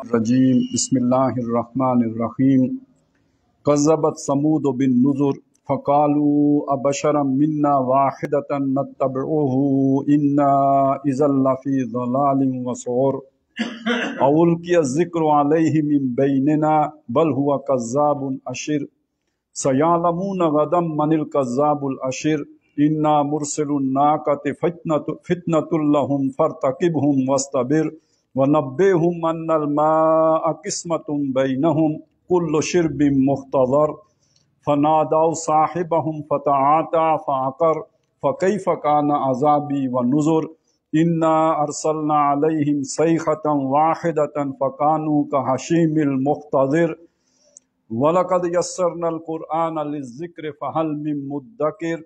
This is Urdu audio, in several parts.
الرجیم بسم اللہ الرحمن الرحیم کذبت ثمود بالنذر فقالوا ابشرا منا واحدة نتبعه انا اذا لفی ضلال وسعر اولقی الذکر علیہ من بیننا بل هو کذاب اشر سیعلمون غدا من الکذاب الاشر انا مرسل الناقة فتنة لهم فارتقبهم واصطبر وَنَبِّئْهُمْ أَنَّ الْمَاءَ قِسْمَةٌ بَيْنَهُمْ كُلُّ شِرْبٍ مُحْتَضَرٌ فَنَادَوْا صَاحِبَهُمْ فَتَعَاطَىٰ فَعَقَرَ فَكَيْفَ كَانَ عَذَابِي وَنُذُرِ إِنَّا أَرْسَلْنَا عَلَيْهِمْ صَيْحَةً وَاحِدَةً فَكَانُوا كَهَشِيمِ الْمُحْتَظِرِ وَلَقَدْ يَسَّرْنَا الْقُرْآنَ لِلذِّكْرِ فَهَلْ مِن مُدَّكِرٍ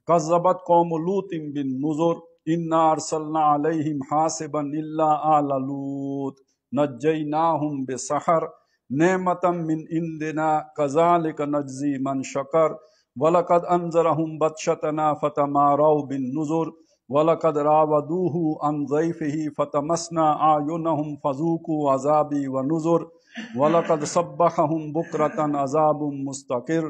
كَذَّبَتْ قَوْمُ لُوطٍ بِالنُّذُرِ انا ارسلنا علیہم حاصبا الا آل لوط نجیناہم بسحر نعمتا من عندنا کذالک نجزی من شکر ولقد انذرہم بطشتنا فتماروا بالنذر ولقد راودوہ عن ضیفہ فتمسنا اعینہم فذوقوا عذابی ونذر ولقد صبحہم بکرۃ عذاب مستقر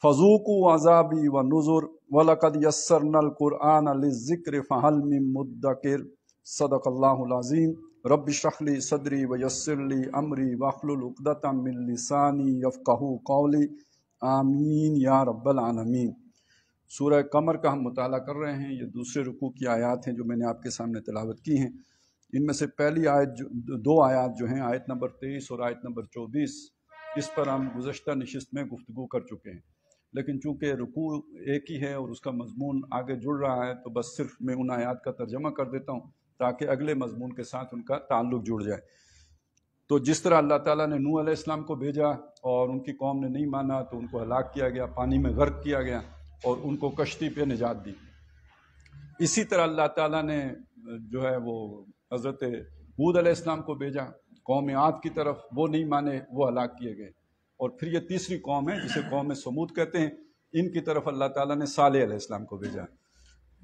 فذوقوا عذابی ونذر وَلَقَدْ يَسَّرْنَا الْقُرْآنَ لِلذِّكْرِ فَهَلْ مِن مُدَّكِرٍ صدق اللہ العظیم رب اشرح لی صدری ویسر لی امری واحلل عقدۃ من لسانی یفقہوا قولی آمین یا رب العالمین۔ سورہ قمر کا ہم مطالعہ کر رہے ہیں، یہ دوسرے رکوع کی آیات ہیں جو میں نے آپ کے سامنے تلاوت کی ہیں۔ ان میں سے پہلی آیت دو آیات جو ہیں، آیت نمبر 23 اور آیت نمبر 24، اس پر ہم گزشتہ نشست میں گفتگو کر چکے ہیں، لیکن چونکہ رکوع ایک ہی ہے اور اس کا مضمون آگے جڑ رہا ہے تو بس صرف میں ان آیات کا ترجمہ کر دیتا ہوں تاکہ اگلے مضمون کے ساتھ ان کا تعلق جڑ جائے۔ تو جس طرح اللہ تعالیٰ نے نوح علیہ السلام کو بھیجا اور ان کی قوم نے نہیں مانا تو ان کو ہلاک کیا گیا، پانی میں غرق کیا گیا اور ان کو کشتی پہ نجات دی، اسی طرح اللہ تعالیٰ نے جو ہے وہ حضرت ہود علیہ السلام کو بھیجا قوم عاد کی طرف، وہ نہیں مانے، وہ ہلاک کیے گئے۔ اور پھر یہ تیسری قوم ہے جسے قوم سمود کہتے ہیں، ان کی طرف اللہ تعالیٰ نے صالح علیہ السلام کو بھیجا۔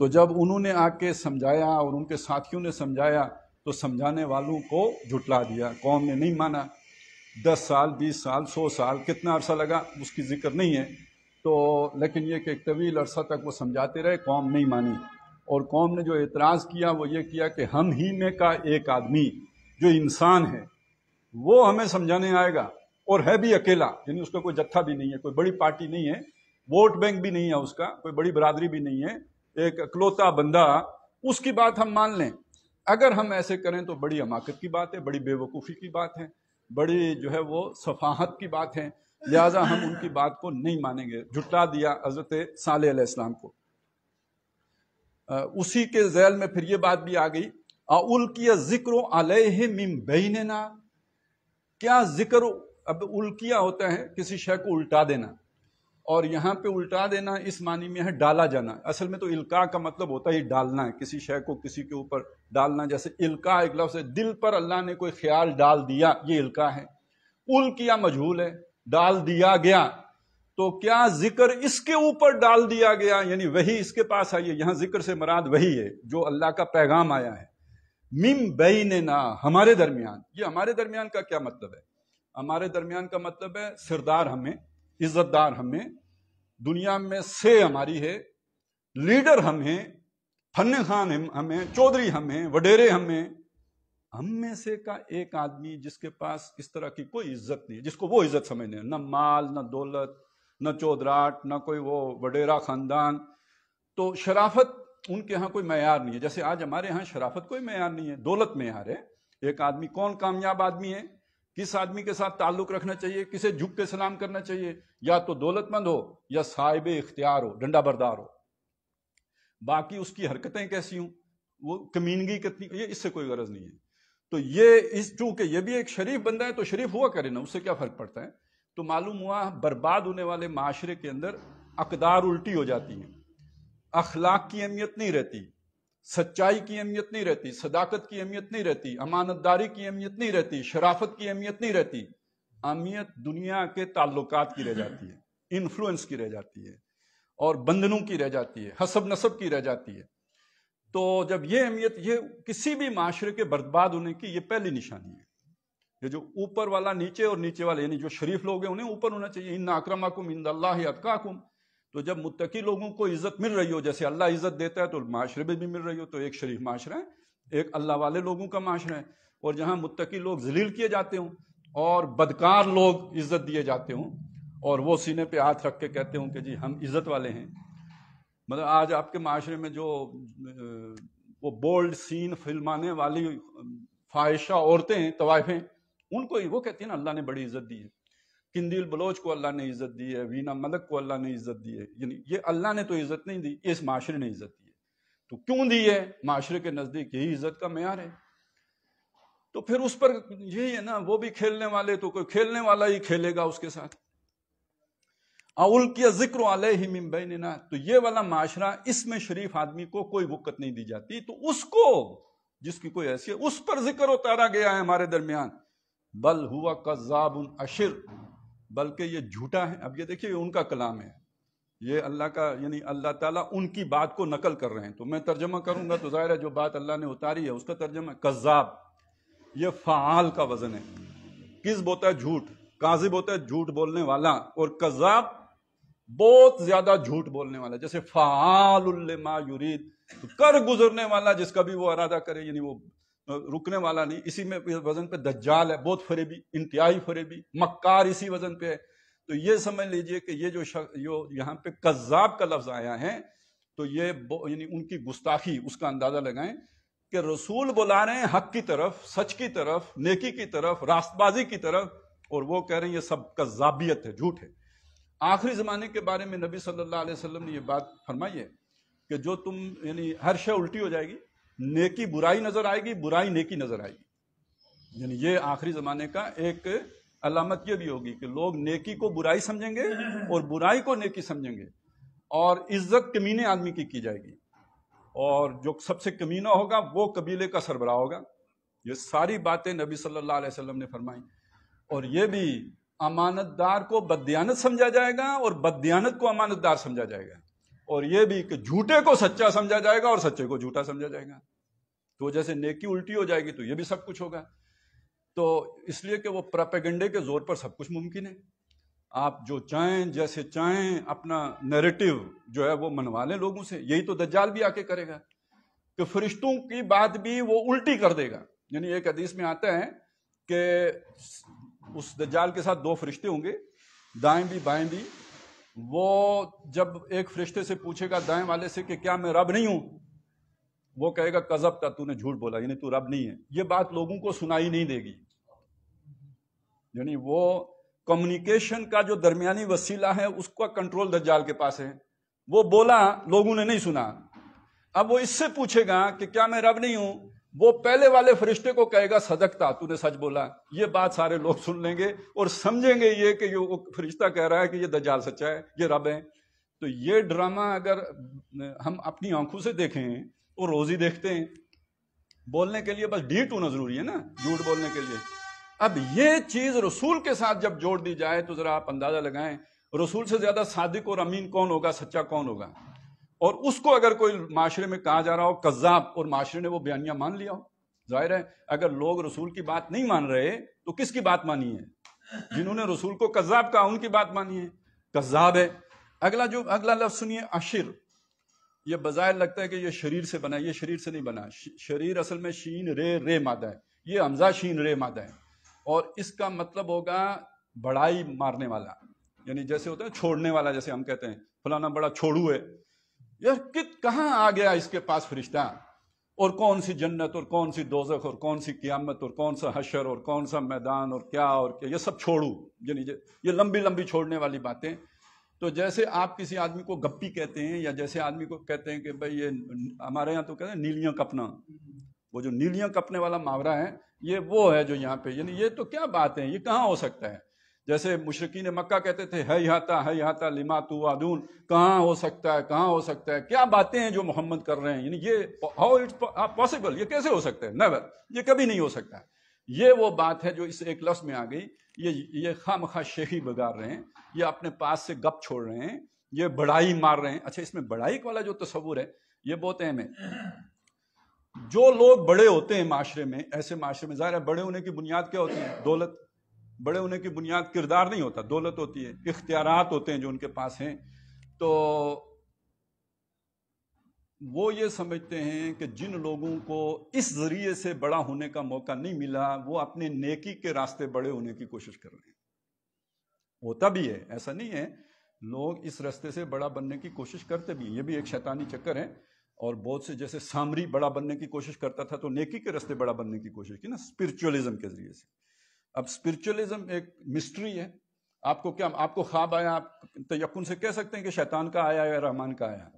تو جب انہوں نے آ کے سمجھایا اور ان کے ساتھیوں نے سمجھایا تو سمجھانے والوں کو جھٹلا دیا، قوم نے نہیں مانا۔ 10 سال 20 سال 100 سال کتنا عرصہ لگا اس کی ذکر نہیں ہے، تو لیکن یہ کہ ایک طویل عرصہ تک وہ سمجھاتے رہے، قوم نہیں مانی۔ اور قوم نے جو اعتراض کیا وہ یہ کیا کہ ہم ہی میں کا ایک آدمی جو انسان ہے وہ ہمیں سمجھانے آئے گا، اور ہے بھی اکیلا، یعنی اس کا کوئی جتھا بھی نہیں ہے، کوئی بڑی پارٹی نہیں ہے، ووٹ بینک بھی نہیں ہے اس کا، کوئی بڑی برادری بھی نہیں ہے، ایک اکلوتا بندہ، اس کی بات ہم مان لیں۔ اگر ہم ایسے کریں تو بڑی حماقت کی بات ہے، بڑی بے وقوفی کی بات ہے، بڑی جو ہے وہ سفاہت کی بات ہے، لہٰذا ہم ان کی بات کو نہیں مانیں گے۔ جھٹلا دیا حضرت صالح علیہ السلام کو۔ اسی کے ذیل میں پھر یہ بات بھی آ گئی، اُلقی الذکر علیہ من بیننا، کیا ذکر، اب القیہ ہوتا ہے کسی شے کو الٹا دینا، اور یہاں پہ الٹا دینا اس معنی میں ہے ڈالا جانا۔ اصل میں تو القاء کا مطلب ہوتا ہے ڈالنا ہے، کسی شے کو کسی کے اوپر ڈالنا، جیسے القاء ایک لفظ ہے، دل پر اللہ نے کوئی خیال ڈال دیا، یہ القاء ہے۔ القیہ مجہول ہے، ڈال دیا گیا، تو کیا ذکر اس کے اوپر ڈال دیا گیا، یعنی وحی اس کے پاس آئی ہے، یہاں ذکر سے مراد وحی ہے جو اللہ کا پیغام آیا ہے۔ من بیننا، ہمارے درمیان، یہ ہمارے درمیان کا کیا مطلب ہے؟ ہمارے درمیان کا مطلب ہے سردار ہمیں، عزت دار ہمیں، دنیا میں سے ہماری ہے، لیڈر ہمیں، فن خان ہمیں، چودھری ہمیں، وڈیرے ہمیں، ہم میں سے کا ایک آدمی جس کے پاس اس طرح کی کوئی عزت نہیں ہے، جس کو وہ عزت سمجھنے، نہ مال، نہ دولت، نہ چودراٹ، نہ کوئی وہ وڈیرا خاندان، تو شرافت ان کے ہاں کوئی معیار نہیں ہے۔ جیسے آج ہمارے ہاں شرافت کوئی معیار نہیں ہے، دولت معیار ہے۔ ایک آدمی کون کامیاب آدمی ہے، کس آدمی کے ساتھ تعلق رکھنا چاہیے، کسے جھک کے سلام کرنا چاہیے، یا تو دولت مند ہو یا صاحب اختیار ہو، ڈنڈا بردار ہو، باقی اس کی حرکتیں کیسی ہوں، وہ کمینگی کتنی، یہ اس سے کوئی غرض نہیں ہے۔ تو یہ چونکہ یہ بھی ایک شریف بندہ ہے تو شریف ہوا کرے نا، اس سے کیا فرق پڑتا ہے؟ تو معلوم ہوا برباد ہونے والے معاشرے کے اندر اقدار الٹی ہو جاتی ہیں، اخلاق کی اہمیت نہیں رہتی، سچائی کی اہمیت نہیں رہتی، صداقت کی اہمیت نہیں رہتی، امانت داری کی اہمیت نہیں رہتی، شرافت کی اہمیت نہیں رہتی، اہمیت دنیا کے تعلقات کی رہ جاتی ہے، انفلوئنس کی رہ جاتی ہے، اور بندنوں کی رہ جاتی ہے، حسب نسب کی رہ جاتی ہے۔ تو جب یہ اہمیت، یہ کسی بھی معاشرے کے برباد ہونے کی یہ پہلی نشانی ہے. یہ جو اوپر والا نیچے اور نیچے والا، یعنی جو شریف لوگ ہیں انہیں اوپر ہونا چاہیے. ان اکرمکم عند اللہ اتقاکم. تو جب متقی لوگوں کو عزت مل رہی ہو، جیسے اللہ عزت دیتا ہے تو معاشرے میں بھی مل رہی ہو، تو ایک شریف معاشرہ ہے، ایک اللہ والے لوگوں کا معاشرہ ہے. اور جہاں متقی لوگ ذلیل کیے جاتے ہوں اور بدکار لوگ عزت دیے جاتے ہوں اور وہ سینے پہ ہاتھ رکھ کے کہتے ہوں کہ جی ہم عزت والے ہیں. مطلب آج آپ کے معاشرے میں جو وہ بولڈ سین فلمانے والی فاحشہ عورتیں ہیں، طوائفیں، ان کو وہ کہتی ہیں نا اللہ نے بڑی عزت دی ہے. قندیل بلوچ کو اللہ نے عزت دی ہے، وینا ملک کو اللہ نے عزت دی ہے. یعنی یہ اللہ نے تو عزت نہیں دی، اس معاشرے نے عزت دی ہے. تو کیوں دی ہے؟ معاشرے کے نزدیک یہی عزت کا معیار ہے. تو پھر اس پر یہی ہے نا، وہ بھی کھیلنے والے، تو کوئی کھیلنے والا ہی کھیلے گا اس کے ساتھ. اُلْقِیَ الذِّکْرُ عَلَیْہِ مِن بَینِنَا. تو یہ والا معاشرہ، اس میں شریف آدمی کو کوئی وقت نہیں دی جاتی، تو اس کو جس کی کوئی حیثیت، اس پر ذکر اتارا گیا ہے ہمارے درمیان. بل ہوا کذاب اشر. بلکہ یہ جھوٹا ہے. اب یہ دیکھیے ان کا کلام ہے، یہ اللہ کا، یعنی اللہ تعالیٰ ان کی بات کو نقل کر رہے ہیں. تو میں ترجمہ کروں گا تو ظاہر ہے جو بات اللہ نے اتاری ہے اس کا ترجمہ کذاب. یہ فعال کا وزن ہے. کذب ہوتا ہے جھوٹ، کاذب ہوتا ہے جھوٹ بولنے والا، اور کذاب بہت زیادہ جھوٹ بولنے والا. جیسے فعال لما یرید، کر گزرنے والا جس کا بھی وہ ارادہ کرے، یعنی وہ رکنے والا نہیں. اسی میں وزن پہ دجال ہے، بہت فریبی، انتہائی فریبی. مکار اسی وزن پہ ہے. تو یہ سمجھ لیجئے کہ یہ جو یہاں پہ کذاب کا لفظ آیا ہے، تو یہ یعنی ان کی گستاخی، اس کا اندازہ لگائیں کہ رسول بلا رہے ہیں حق کی طرف، سچ کی طرف، نیکی کی طرف، راست بازی کی طرف، اور وہ کہہ رہے ہیں یہ سب کذابیت ہے، جھوٹ ہے. آخری زمانے کے بارے میں نبی صلی اللہ علیہ وسلم نے یہ بات فرمائی ہے کہ جو تم، یعنی ہر شے الٹی ہو جائے گی، نیکی برائی نظر آئے گی، برائی نیکی نظر آئے گی. یعنی یہ آخری زمانے کا ایک علامت یہ بھی ہوگی کہ لوگ نیکی کو برائی سمجھیں گے اور برائی کو نیکی سمجھیں گے، اور عزت کمینے آدمی کی جائے گی، اور جو سب سے کمینہ ہوگا وہ قبیلے کا سربراہ ہوگا. یہ ساری باتیں نبی صلی اللہ علیہ وسلم نے فرمائی. اور یہ بھی امانت دار کو بددیانت سمجھا جائے گا اور بددیانت کو امانت دار سمجھا جائے گا، اور یہ بھی کہ جھوٹے کو سچا سمجھا جائے گا اور سچے کو جھوٹا سمجھا جائے گا. تو جیسے نیکی الٹی ہو جائے گی تو یہ بھی سب کچھ ہوگا. تو اس لیے کہ وہ پراپیگنڈے کے زور پر سب کچھ ممکن ہے. آپ جو چاہیں، جیسے چاہیں، اپنا نیریٹو جو ہے وہ منوا لیں لوگوں سے. یہی تو دجال بھی آ کے کرے گا کہ فرشتوں کی بات بھی وہ الٹی کر دے گا. یعنی ایک حدیث میں آتا ہے کہ اس دجال کے ساتھ 2 فرشتے ہوں گے، دائیں بھی بائیں بھی. وہ جب ایک فرشتے سے پوچھے گا دائیں والے سے کہ کیا میں رب نہیں ہوں، وہ کہے گا کذبت، تو نے جھوٹ بولا، یعنی تو رب نہیں ہے. یہ بات لوگوں کو سنائی نہیں دے گی. یعنی وہ کمیونیکیشن کا جو درمیانی وسیلہ ہے اس کا کنٹرول دجال کے پاس ہے. وہ بولا، لوگوں نے نہیں سنا. اب وہ اس سے پوچھے گا کہ کیا میں رب نہیں ہوں، وہ پہلے والے فرشتے کو کہے گا صدقتا، تو نے سچ بولا. یہ بات سارے لوگ سن لیں گے اور سمجھیں گے یہ کہ یہ فرشتہ کہہ رہا ہے کہ یہ دجال سچا ہے، یہ رب ہے. تو یہ ڈرامہ اگر ہم اپنی آنکھوں سے دیکھیں اور روزی دیکھتے ہیں، بولنے کے لیے بس ڈیٹ ہونا ضروری ہے نا، جھوٹ بولنے کے لیے. اب یہ چیز رسول کے ساتھ جب جوڑ دی جائے تو ذرا آپ اندازہ لگائیں رسول سے زیادہ صادق اور امین کون ہوگا، سچا کون ہوگا. اور اس کو اگر کوئی معاشرے میں کہا جا رہا ہو کذاب، اور معاشرے نے وہ بیانیہ مان لیا ہو، ظاہر ہے اگر لوگ رسول کی بات نہیں مان رہے تو کس کی بات مانی ہے؟ جنہوں نے رسول کو کذاب کہا ان کی بات مانی ہے، کذاب ہے. اگلا لفظ سنیے، اشر. یہ بظاہر لگتا ہے کہ یہ شریر سے بنا ہے، یہ شریر سے نہیں بنا. شریر اصل میں شین رے مادہ ہے، یہ حمزہ شین رے مادہ ہے، اور اس کا مطلب ہوگا بڑائی مارنے والا. یعنی جیسے ہوتا ہے چھوڑنے والا، جیسے ہم کہتے ہیں فلانا بڑا چھوڑو ہے. یار کہاں آ گیا اس کے پاس فرشتہ، اور کون سی جنت اور کون سی دوزخ اور کون سی قیامت اور کون سا حشر اور کون سا میدان اور کیا، یہ سب چھوڑو. یعنی یہ لمبی لمبی چھوڑنے والی باتیں. تو جیسے آپ کسی آدمی کو گپی کہتے ہیں، یا جیسے آدمی کو کہتے ہیں کہ بھئی یہ ہمارے یہاں تو کہتے ہیں نیلیاں کپنا، وہ جو نیلیاں کپنے والا محاورہ ہے یہ وہ ہے جو یہاں پہ، یعنی یہ تو کیا بات ہے، یہ کہاں ہو سکتا ہے. جیسے مشرکین مکہ کہتے تھے ہیہاتا لما توعدون، کہاں ہو سکتا ہے، کہاں ہو سکتا ہے، کیا باتیں ہیں جو محمد کر رہے ہیں، یعنی یہ ہاؤ اٹس پاسبل، یہ کیسے ہو سکتا ہے، نیور، یہ کبھی نہیں ہو سکتا. یہ وہ بات ہے جو اس ایک لفظ میں آ گئی. یہ خواہ شیخی بگار رہے ہیں، یہ اپنے پاس سے گپ چھوڑ رہے ہیں، یہ بڑائی مار رہے ہیں. اچھا، اس میں بڑائی والا جو تصور ہے یہ بہت اہم ہے. جو لوگ بڑے ہوتے ہیں معاشرے میں، ایسے معاشرے میں ظاہر ہے بڑے ہونے کی بنیاد کیا ہوتی ہے؟ دولت۔ بڑے ہونے کی بنیاد کردار نہیں ہوتا، دولت ہوتی ہے، اختیارات ہوتے ہیں جو ان کے پاس ہیں۔ تو وہ یہ سمجھتے ہیں کہ جن لوگوں کو اس ذریعے سے بڑا ہونے کا موقع نہیں ملا، وہ اپنے نیکی کے راستے بڑے ہونے کی کوشش کر رہے ہیں۔ ہوتا بھی ہے، ایسا نہیں ہے، لوگ اس راستے سے بڑا بننے کی کوشش کرتے بھی ہیں، یہ بھی ایک شیطانی چکر ہے۔ اور بہت سے جیسے سامری بڑا بننے کی کوشش کرتا تھا تو نیکی کے راستے بڑا بننے کی کوشش کی نا، اسپرچولزم کے ذریعے سے۔ اب اسپرچولزم ایک مسٹری ہے۔ آپ کو کیا، آپ کو خواب آیا، آپ تیقن سے کہہ سکتے ہیں کہ شیطان کا آیا یا رحمان کا آیا؟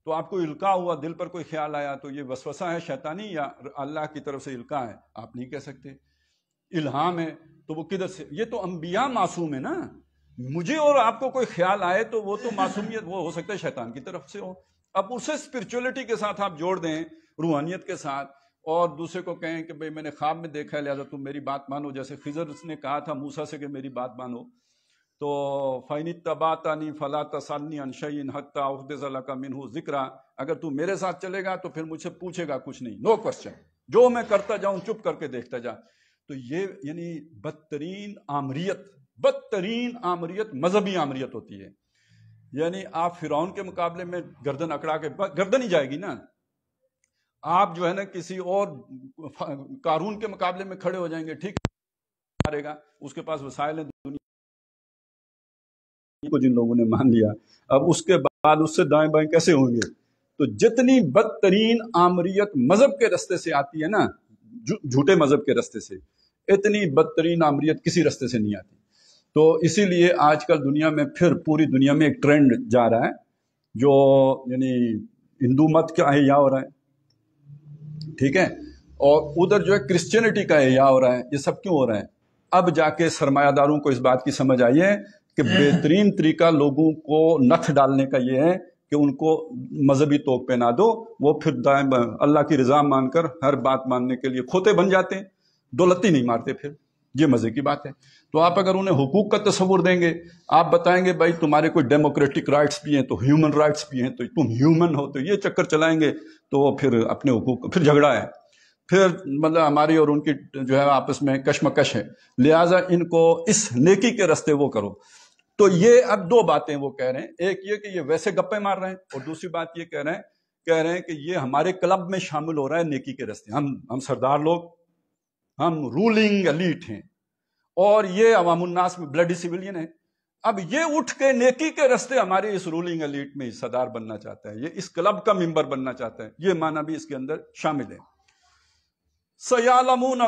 تو آپ کو القاء ہوا، دل پر کوئی خیال آیا، تو یہ وسوسہ ہے شیطانی یا اللہ کی طرف سے القاء ہے؟ آپ نہیں کہہ سکتے۔ الہام ہے تو وہ کدھر سے؟ یہ تو انبیاء معصوم ہے نا۔ مجھے اور آپ کو کوئی خیال آئے تو وہ تو معصومیت، وہ ہو سکتا ہے شیطان کی طرف سے ہو۔ اب اسے اسپرچولیٹی کے ساتھ آپ جوڑ دیں، روحانیت کے ساتھ، اور دوسرے کو کہیں کہ بھئی میں نے خواب میں دیکھا ہے لہذا تم میری بات مانو، جیسے خضر نے کہا تھا موسیٰ سے کہ میری بات مانو۔ تو فَإِنِ اتَّبَعْتَنِي فَلَا تَسْأَلْنِي عَنْ شَيْءٍ حَتَّىٰ أُحْدِثَ لَكَ مِنْهُ ذِكْرًا، اگر تو میرے ساتھ چلے گا تو پھر مجھ سے پوچھے گا کچھ نہیں، نو کوسچن، جو میں کرتا جاؤں چپ کر کے دیکھتا جا۔ تو یہ یعنی بدترین آمریت مذہبی آمریت ہوتی ہے۔ یعنی آپ فرعون کے مقابلے میں گردن اکڑا کے، گردن ہی جائے گی نا۔ آپ جو ہے نا کسی اور قارون کے مقابلے میں کھڑے ہو جائیں گے، ٹھیک مارے گا، اس کے پاس وسائل ہیں دنیا کو، جن لوگوں نے مان لیا، اب اس کے بعد اس سے دائیں بائیں کیسے ہوں گے؟ تو جتنی بدترین آمریت مذہب کے رستے سے آتی ہے نا، جھوٹے مذہب کے رستے سے، اتنی بدترین آمریت کسی رستے سے نہیں آتی۔ تو اسی لیے آج کل دنیا میں، پھر پوری دنیا میں ایک ٹرینڈ جا رہا ہے، جو یعنی ہندو مت کا احیاء ہو رہا ہے، ٹھیک ہے، اور ادھر جو ہے کرسچینٹی کا احیاء ہو رہا ہے۔ یہ سب کیوں ہو رہا ہے؟ اب جا کے سرمایہ داروں کو اس بات کی سمجھ آئی ہے کہ بہترین طریقہ لوگوں کو نتھ ڈالنے کا یہ ہے کہ ان کو مذہبی توق پہنا دو، وہ پھر دائیں اللہ کی رضا مان کر ہر بات ماننے کے لیے کھوتے بن جاتے ہیں، دولتی نہیں مارتے پھر۔ یہ مزے کی بات ہے۔ تو آپ اگر انہیں حقوق کا تصور دیں گے، آپ بتائیں گے بھائی تمہارے کوئی ڈیموکریٹک رائٹس بھی ہیں تو ہیومن رائٹس بھی ہیں، تو تم ہیومن ہو، تو یہ چکر چلائیں گے تو وہ پھر اپنے حقوق، پھر جھگڑا ہے، پھر مطلب ہماری اور ان کی جو ہے آپس میں کشمکش ہے۔ لہٰذا ان کو اس نیکی کے راستے وہ کرو۔ تو یہ اب دو باتیں وہ کہہ رہے ہیں، ایک یہ کہ یہ ویسے گپے مار رہے ہیں، اور دوسری بات یہ کہہ رہے ہیں کہ یہ ہمارے کلب میں شامل ہو رہا ہے نیکی کے راستے۔ ہم سردار لوگ، ہم رولنگ ایلیٹ ہیں، اور یہ عوام الناس میں بلڈی سویلین ہے۔ اب یہ اٹھ کے نیکی کے راستے ہمارے اس رولنگ ایلیٹ میں حصہ دار بننا چاہتا ہے، یہ اس کلب کا ممبر بننا چاہتا ہے، یہ معنی بھی اس کے اندر شامل ہے۔ سَيَعْلَمُونَ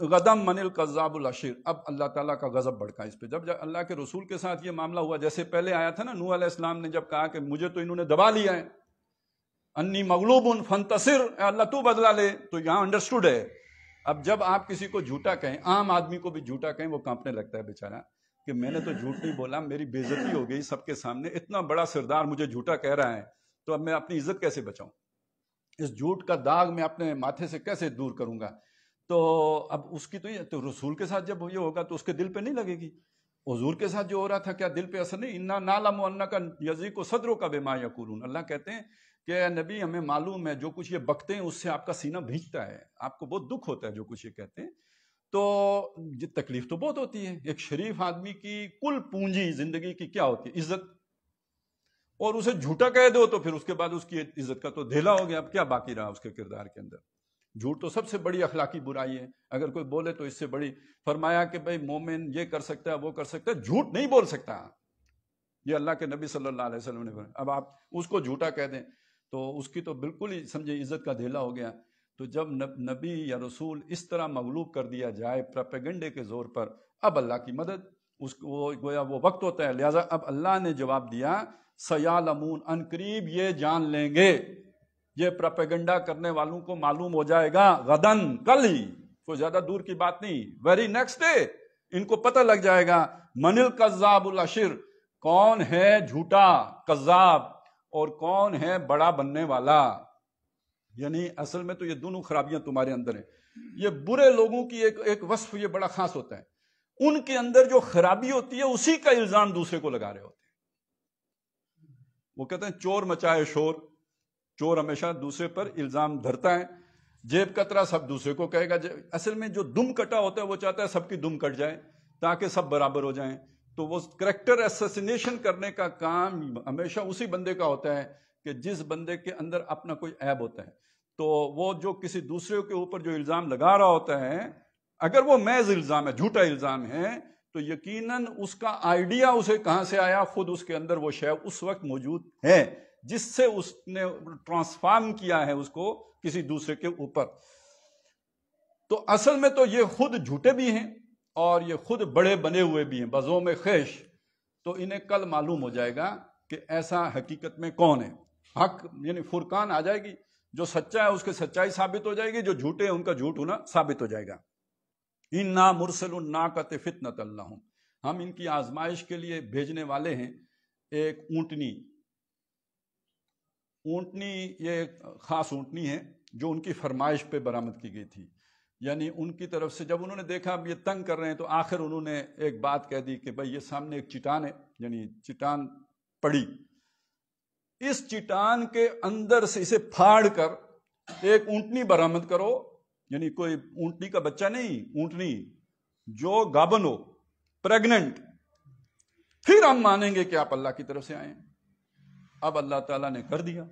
غَدًا مَنِ الْكَذَّابُ الْأَشِرُ۔ اب اللہ تعالیٰ کا غضب بڑھکا اس پہ، جب اللہ کے رسول کے ساتھ یہ معاملہ ہوا، جیسے پہلے آیا تھا نا، نوح علیہ السلام نے جب کہا کہ مجھے تو انہوں نے دبا لیا ہے، انی مغلوب فانتصر، اے اللہ تو بدلہ لے، تو یہاں انڈرسٹوڈ ہے۔ اب جب آپ کسی کو جھوٹا کہیں، عام آدمی کو بھی جھوٹا کہیں، وہ کانپنے لگتا ہے بیچارہ کہ میں نے تو جھوٹ نہیں بولا، میری بے عزتی ہو گئی سب کے سامنے، اتنا بڑا سردار مجھے جھوٹا کہہ رہا ہے، تو اب میں اپنی عزت کیسے بچاؤں؟ اس جھوٹ کا داغ میں اپنے ماتھے سے کیسے دور کروں گا؟ تو اب اس کی تو رسول کے ساتھ جب یہ ہوگا تو اس کے دل پہ نہیں لگے گی۔ حضور کے ساتھ جو ہو رہا تھا کیا دل پہ اثر نہیں؟ اِنَّا نَعْلَمُ أَنَّكَ يَضِيقُ صَدْرُكَ بِمَا يَقُولُونَ۔ اللہ کہتے ہیں کہ اے نبی ہمیں معلوم ہے جو کچھ یہ بکتے ہیں اس سے آپ کا سینہ بھیجتا ہے، آپ کو بہت دکھ ہوتا ہے جو کچھ یہ کہتے ہیں، تو یہ تکلیف تو بہت ہوتی ہے۔ ایک شریف آدمی کی کل پونجی زندگی کی کیا ہوتی ہے؟ عزت، اور اسے جھوٹا کہہ دو تو پھر اس کے بعد اس کی عزت کا تو دھیلا ہو گیا، اب کیا باقی رہا اس کے کردار کے اندر؟ جھوٹ تو سب سے بڑی اخلاقی برائی ہے، اگر کوئی بولے تو اس سے بڑی، فرمایا کہ بھئی مومن یہ کر سکتا ہے وہ کر سکتا ہے، جھوٹ نہیں بول سکتا، یہ اللہ کے نبی صلی اللہ علیہ وسلم نے فرمایا۔ اب آپ اس کو جھوٹا کہہ دیں تو اس کی تو بالکل ہی سمجھے عزت کا دھیلا ہو گیا۔ تو جب نبی یا رسول اس طرح مغلوب کر دیا جائے پروپیگنڈے کے زور پر، اب اللہ کی مدد، اس کو گویا وہ وقت ہوتا ہے۔ لہٰذا اب اللہ نے جواب دیا، سَيَعْلَمُونَ، ان قریب یہ جان لیں گے، یہ پروپیگنڈا کرنے والوں کو معلوم ہو جائے گا، غدن، کل ہی، کوئی زیادہ دور کی بات نہیں، ویری نیکسٹ ڈے ان کو پتہ لگ جائے گا، من الکذاب الاشر، کون ہے جھوٹا کذاب اور کون ہے بڑا بننے والا۔ یعنی اصل میں تو یہ دونوں خرابیاں تمہارے اندر ہیں۔ یہ برے لوگوں کی ایک وصف یہ بڑا خاص ہوتا ہے، ان کے اندر جو خرابی ہوتی ہے اسی کا الزام دوسرے کو لگا رہے ہوتے ہیں۔ وہ کہتے ہیں چور مچائے شور، چور ہمیشہ دوسرے پر الزام دھرتا ہے، جیب کترا سب دوسرے کو کہے گا. اصل میں جو دم کٹا ہوتا ہے وہ چاہتا ہے سب کی دم کٹ جائے تاکہ سب برابر ہو جائیں. تو وہ کریکٹر ایسیسینیشن کرنے کا کام ہمیشہ اسی بندے کا ہوتا ہے کہ جس بندے کے اندر اپنا کوئی عیب ہوتا ہے. تو وہ جو کسی دوسرے کے اوپر جو الزام لگا رہا ہوتا ہے، اگر وہ محض الزام ہے، جھوٹا الزام ہے، تو یقیناً اس کا آئیڈیا اسے کہاں سے آیا، خود اس کے اندر وہ شے اس وقت موجود ہے جس سے اس نے ٹرانسفارم کیا ہے اس کو کسی دوسرے کے اوپر. تو اصل میں تو یہ خود جھوٹے بھی ہیں اور یہ خود بڑے بنے ہوئے بھی ہیں بزوم خیش. تو انہیں کل معلوم ہو جائے گا کہ ایسا حقیقت میں کون ہے. حق یعنی فرقان آ جائے گی، جو سچا ہے اس کی سچائی ثابت ہو جائے گی، جو جھوٹے ہیں ان کا جھوٹ ہونا ثابت ہو جائے گا. اِنَّا مُرْسِلُ النَّاقَةِ فِتْنَةً لَّهُمْ، ہم ان کی آزمائش کے لیے بھیجنے والے ہیں ایک اونٹنی. اونٹنی یہ ایک خاص اونٹنی ہے جو ان کی فرمائش پہ برآمد کی گئی تھی. یعنی ان کی طرف سے جب انہوں نے دیکھا اب یہ تنگ کر رہے ہیں تو آخر انہوں نے ایک بات کہہ دی کہ بھائی یہ سامنے ایک چٹان ہے، یعنی چٹان پڑی، اس چٹان کے اندر سے اسے پھاڑ کر ایک اونٹنی برآمد کرو. یعنی کوئی اونٹنی کا بچہ نہیں، اونٹنی جو گابن ہو، پریگننٹ، پھر ہم مانیں گے کہ آپ اللہ کی طرف سے آئے ہیں. اب اللہ تعالیٰ نے کر دیا.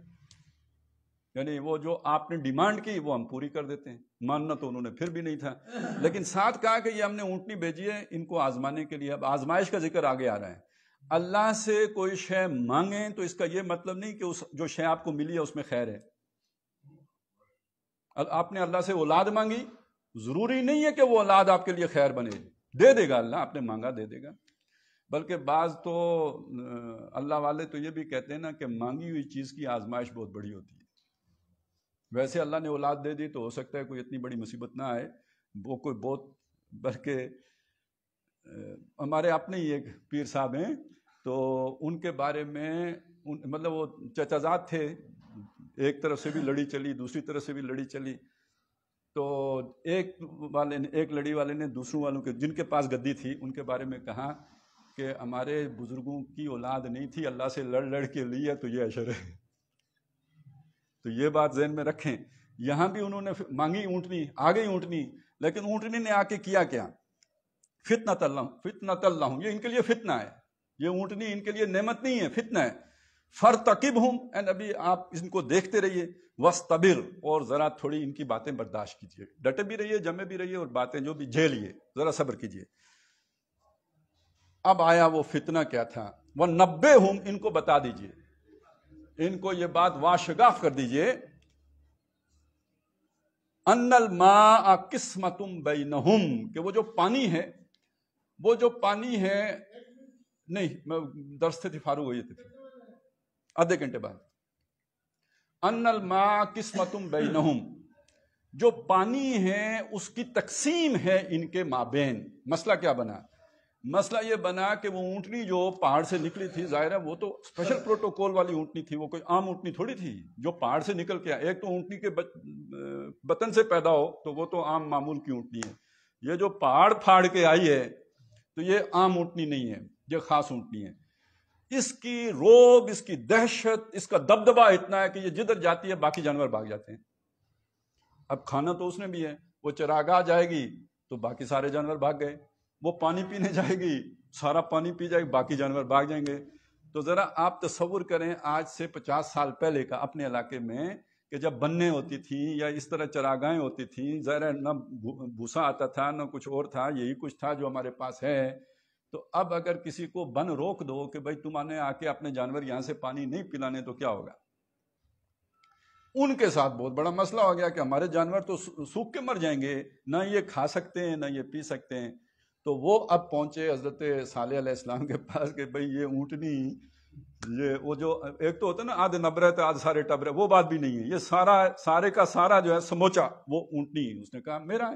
یعنی وہ جو آپ نے ڈیمانڈ کی وہ ہم پوری کر دیتے ہیں. ماننا تو انہوں نے پھر بھی نہیں تھا، لیکن ساتھ کہا کہ یہ ہم نے اونٹنی بھیجی ہے ان کو آزمانے کے لیے. اب آزمائش کا ذکر آگے آ رہا ہے. اللہ سے کوئی شے مانگیں تو اس کا یہ مطلب نہیں کہ جو شے آپ کو ملی ہے اس میں خیر ہے. آپ نے اللہ سے اولاد مانگی، ضروری نہیں ہے کہ وہ اولاد آپ کے لیے خیر بنے. دے دے گا اللہ، آپ نے مانگا دے دے گا. بلکہ بعض تو اللہ والے تو یہ بھی کہتے ہیں نا کہ مانگی ہوئی چیز کی آزمائش بہت بڑی ہوتی ہے. ویسے اللہ نے اولاد دے دی تو ہو سکتا ہے کوئی اتنی بڑی مصیبت نہ آئے، وہ کوئی بہت، بلکہ ہمارے اپنے ہی ایک پیر صاحب ہیں تو ان کے بارے میں مطلب وہ چچازاد تھے، ایک طرف سے بھی لڑی چلی دوسری طرف سے بھی لڑی چلی. تو ایک لڑی والے نے دوسروں والوں کے جن کے پاس گدی تھی ان کے بارے میں کہا کہ ہمارے بزرگوں کی اولاد نہیں تھی، اللہ سے لڑ لڑ کے لی ہے تو یہ اشر ہے. تو یہ بات ذہن میں رکھیں. یہاں بھی انہوں نے مانگی اونٹنی، آ گئی اونٹنی، لیکن اونٹنی نے آ کے کیا کیا؟ فتنۃ اللہ، یہ ان کے لیے فتنہ ہے. یہ اونٹنی ان کے لیے نعمت نہیں ہے، فتنہ ہے. فَارْتَقِبْهُمْ، اے نبی آپ ان کو دیکھتے رہیے. وَاسْتَبِرْ، اور ذرا تھوڑی ان کی باتیں برداشت کیجیے، ڈٹے بھی رہیے، جمے بھی رہیے، اور باتیں جو بھی جھیلیے، ذرا صبر کیجیے. اب آیا وہ فتنہ کیا تھا. وَنَبِّئْهُمْ، ان کو بتا دیجیے، ان کو یہ بات واشگاف کر دیجیے. ان الماء قسمۃ بینہم، کہ وہ جو پانی ہے، وہ جو پانی ہے، نہیں میں درس سے فارغ ہوئی تھی آدھے گھنٹے بعد. ان الماء قسمۃ بینہم، جو پانی ہے اس کی تقسیم ہے ان کے مابین. مسئلہ کیا بنا؟ مسئلہ یہ بنا کہ وہ اونٹنی جو پہاڑ سے نکلی تھی، ظاہر ہے وہ تو اسپیشل پروٹوکول والی اونٹنی تھی، وہ کوئی عام اونٹنی تھوڑی تھی جو پہاڑ سے نکل کے ایک تو اونٹنی کے بطن سے پیدا ہو تو وہ تو عام معمول کی اونٹنی ہے. یہ جو پہاڑ پھاڑ کے آئی ہے تو یہ عام اونٹنی نہیں ہے، یہ خاص اونٹنی ہے. اس کی روب، اس کی دہشت، اس کا دبدبہ اتنا ہے کہ یہ جدھر جاتی ہے باقی جانور بھاگ جاتے ہیں. اب کھانا تو اس نے بھی ہے، وہ چراگاہ جائے گی تو باقی سارے جانور بھاگ گئے. وہ پانی پینے جائے گی، سارا پانی پی جائے گی، باقی جانور بھاگ جائیں گے. تو ذرا آپ تصور کریں آج سے 50 سال پہلے کا اپنے علاقے میں کہ جب بننے ہوتی تھیں یا اس طرح چراگاہیں ہوتی تھیں، ظاہر نہ بھوسا آتا تھا نہ کچھ اور تھا، یہی کچھ تھا جو ہمارے پاس ہے. تو اب اگر کسی کو بن روک دو کہ بھائی تمہارے آ کے اپنے جانور یہاں سے پانی نہیں پلانے تو کیا ہوگا؟ ان کے ساتھ بہت بڑا مسئلہ ہو گیا کہ ہمارے جانور تو سوکھ کے مر جائیں گے، نہ یہ کھا سکتے ہیں نہ یہ پی سکتے ہیں. تو وہ اب پہنچے حضرت صالح علیہ السلام کے پاس کہ بھئی یہ اونٹنی، یہ وہ جو ایک تو ہوتا ہے نا آدھ نبرے تو آدھ سارے ٹبرے، وہ بات بھی نہیں ہے. یہ سارے کا سارا جو ہے سموچا وہ اونٹنی. اس نے کہا میرا ہے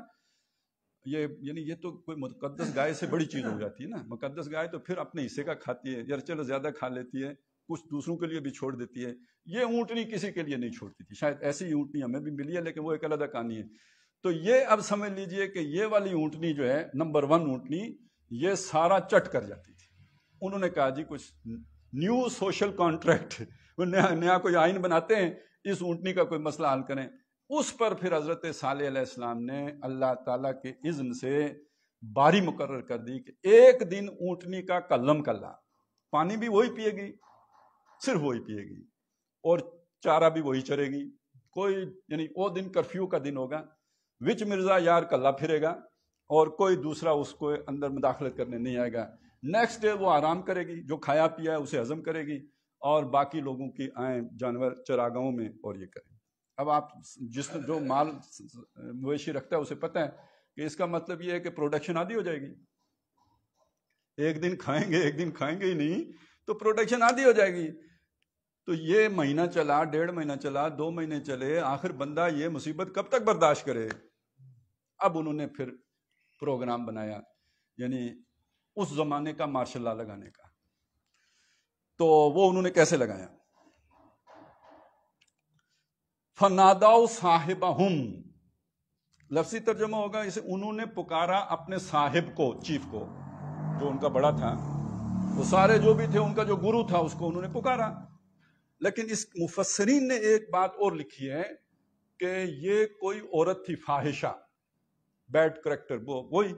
یہ، یعنی یہ تو کوئی مقدس گائے سے بڑی چیز ہو جاتی ہے نا. مقدس گائے تو پھر اپنے حصے کا کھاتی ہے، یا چلو زیادہ کھا لیتی ہے، کچھ دوسروں کے لیے بھی چھوڑ دیتی ہے. یہ اونٹنی کسی کے لیے نہیں چھوڑتی تھی. شاید ایسی اونٹنی ہمیں بھی ملی ہے لیکن وہ ایک علیحدہ کہانی ہے. تو یہ اب سمجھ لیجئے کہ یہ والی اونٹنی جو ہے نمبر 1 اونٹنی، یہ سارا چٹ کر جاتی تھی. انہوں نے کہا جی کچھ نیو سوشل کانٹریکٹ، نیا کوئی آئین بناتے ہیں، اس اونٹنی کا کوئی مسئلہ حل کریں. اس پر پھر حضرت صالح علیہ السلام نے اللہ تعالیٰ کے اذن سے باری مقرر کر دی کہ ایک دن اونٹنی کا کلم کلا، پانی بھی وہی پیے گی، صرف وہی پیے گی، اور چارہ بھی وہی چرے گی، کوئی یعنی وہ دن کرفیو کا دن ہوگا، وچ مرزا یار کلا پھرے گا اور کوئی دوسرا اس کو اندر مداخلت کرنے نہیں آئے گا۔ نیکسٹ ڈے وہ آرام کرے گی، جو کھایا پیا ہے اسے ہضم کرے گی، اور باقی لوگوں کی آئیں جانور چراگاہوں میں اور یہ کریں۔ اب آپ جو مال مویشی رکھتا ہے اسے پتہ ہے کہ اس کا مطلب یہ ہے کہ پروڈکشن آدھی ہو جائے گی، ایک دن کھائیں گے ایک دن کھائیں گے ہی نہیں تو پروڈکشن آدھی ہو جائے گی۔ تو یہ مہینہ چلا، 1.5 مہینہ چلا، 2 مہینے چلے، آخر بندہ یہ مصیبت کب تک برداشت کرے؟ اب انہوں نے پھر پروگرام بنایا، یعنی اس زمانے کا مارشل لا لگانے کا۔ تو وہ انہوں نے کیسے لگایا؟ فَنَادَوْا صَاحِبَهُمْ، لفظی ترجمہ ہوگا اسے، انہوں نے پکارا اپنے صاحب کو، چیف کو، جو ان کا بڑا تھا، وہ سارے جو بھی تھے ان کا جو گرو تھا اس کو انہوں نے پکارا۔ لیکن اس مفسرین نے ایک بات اور لکھی ہے کہ یہ کوئی عورت تھی فاحشہ، بیڈ کریکٹر، وہی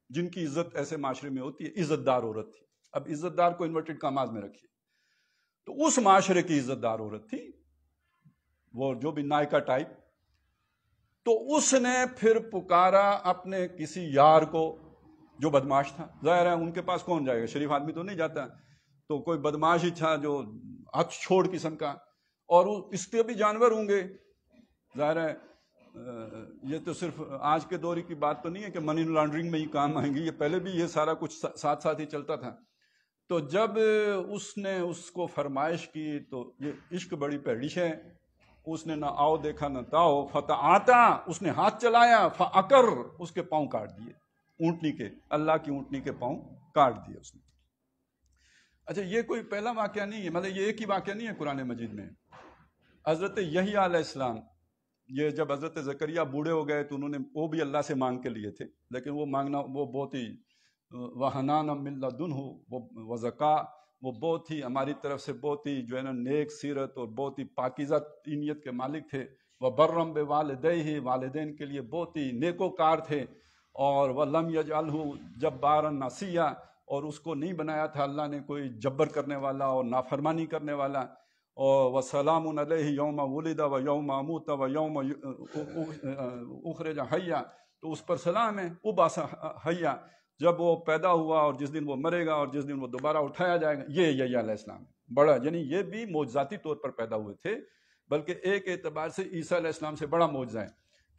جن کی عزت ایسے معاشرے میں ہوتی ہے، عزت دار عورت تھی۔ اب عزت دار کو انورٹڈ کاماز میں رکھیے، تو اس معاشرے کی عزت دار عورت تھی، وہ جو بھی نائکا ٹائپ۔ تو اس نے پھر پکارا اپنے کسی یار کو جو بدماش تھا، ظاہر ہے ان کے پاس کون جائے گا، شریف آدمی تو نہیں جاتا، تو کوئی بدماش ہی تھا جو ہاتھ چھوڑ قسم کا، اور اس کے بھی جانور ہوں گے، ظاہر ہے یہ تو صرف آج کے دور کی بات تو نہیں ہے کہ منی لانڈرنگ میں ہی کام آئیں گی، یہ پہلے بھی یہ سارا کچھ ساتھ ساتھ ہی چلتا تھا۔ تو جب اس نے اس کو فرمائش کی تو یہ عشق بڑی پیڑش ہے، اس نے نہ آؤ دیکھا نہ تاؤ، فتعاتا، اس نے ہاتھ چلایا، فعقر، اس کے پاؤں کاٹ دیے، اونٹنی کے، اللہ کی اونٹنی کے پاؤں کاٹ دیے اس نے۔ اچھا یہ کوئی پہلا واقعہ نہیں ہے، مطلب یہ ایک ہی واقعہ نہیں ہے قرآن مجید میں۔ حضرت یحییٰ علیہ السلام، یہ جب حضرت زکریا بوڑھے ہو گئے تو انہوں نے وہ بھی اللہ سے مانگ کے لیے تھے، لیکن وہ مانگنا وہ بہت ہی وَحَنَانًا مِن لَدُنْهُ وَزَكَاءً، وہ بہت ہی ہماری طرف سے بہت ہی جو ہے نا نیک سیرت اور بہت ہی پاکیزہ تینیت کے مالک تھے۔ وَبَرًّا بِوَالِدَيْهِ، والدین کے لیے بہت ہی نیکوکار تھے، اور وَلَمْ يَجْعَلْهُ جَبَّارًا نَصِيًّا، اور اس کو نہیں بنایا تھا اللہ نے کوئی جبر کرنے والا اور نافرمانی کرنے والا۔ اور وَسَلَامٌ عَلَيْهِ يَوْمَ وُلِدَ وَيَوْمَ مُوتَ وَيَوْمَ أُخْرِجَ حَيًّا، تو اس پر سلام ہے، اُبْعَثَ حَيًّا، جب وہ پیدا ہوا اور جس دن وہ مرے گا اور جس دن وہ دوبارہ اٹھایا جائے گا۔ یہ یحییٰ علیہ السلام بڑا، یعنی یہ بھی معجزاتی طور پر پیدا ہوئے تھے، بلکہ ایک اعتبار سے عیسیٰ علیہ السلام سے بڑا معجزہ ہے،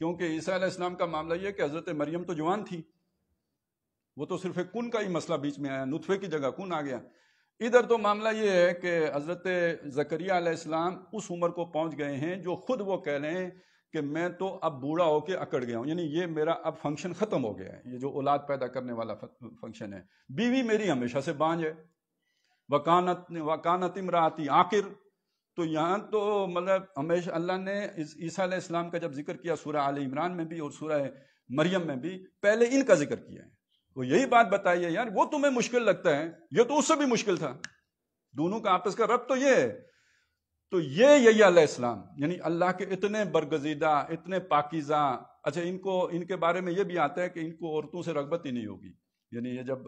کیونکہ عیسیٰ علیہ السلام کا معاملہ یہ ہے کہ حضرت مریم تو جوان تھی، وہ تو صرف ایک کن کا ہی مسئلہ بیچ میں آیا، نطفے کی جگہ کن آ گیا۔ ادھر تو معاملہ یہ ہے کہ حضرت زکریا علیہ السلام اس عمر کو پہنچ گئے ہیں جو خود وہ کہہ رہے ہیں کہ میں تو اب بوڑھا ہو کے اکڑ گیا ہوں، یعنی یہ میرا اب فنکشن ختم ہو گیا ہے، یہ جو اولاد پیدا کرنے والا فنکشن ہے۔ بیوی میری ہمیشہ سے بانجھ ہے، وکانت امراتی عاقر، تو یہاں تو مطلب ہمیشہ اللہ نے عیسیٰ علیہ السلام کا جب ذکر کیا سورہ آل عمران میں بھی اور سورہ مریم میں بھی، پہلے ان کا ذکر کیا ہے، وہ یہی بات بتائیے یار، وہ تمہیں مشکل لگتا ہے، یہ تو اس سے بھی مشکل تھا، دونوں کا آپس کا ربط تو یہ ہے۔ تو یہ یحییٰ علیہ السلام یعنی اللہ کے اتنے برگزیدہ، اتنے پاکیزہ۔ اچھا ان کے بارے میں یہ بھی آتا ہے کہ ان کو عورتوں سے رغبت ہی نہیں ہوگی، یعنی یہ جب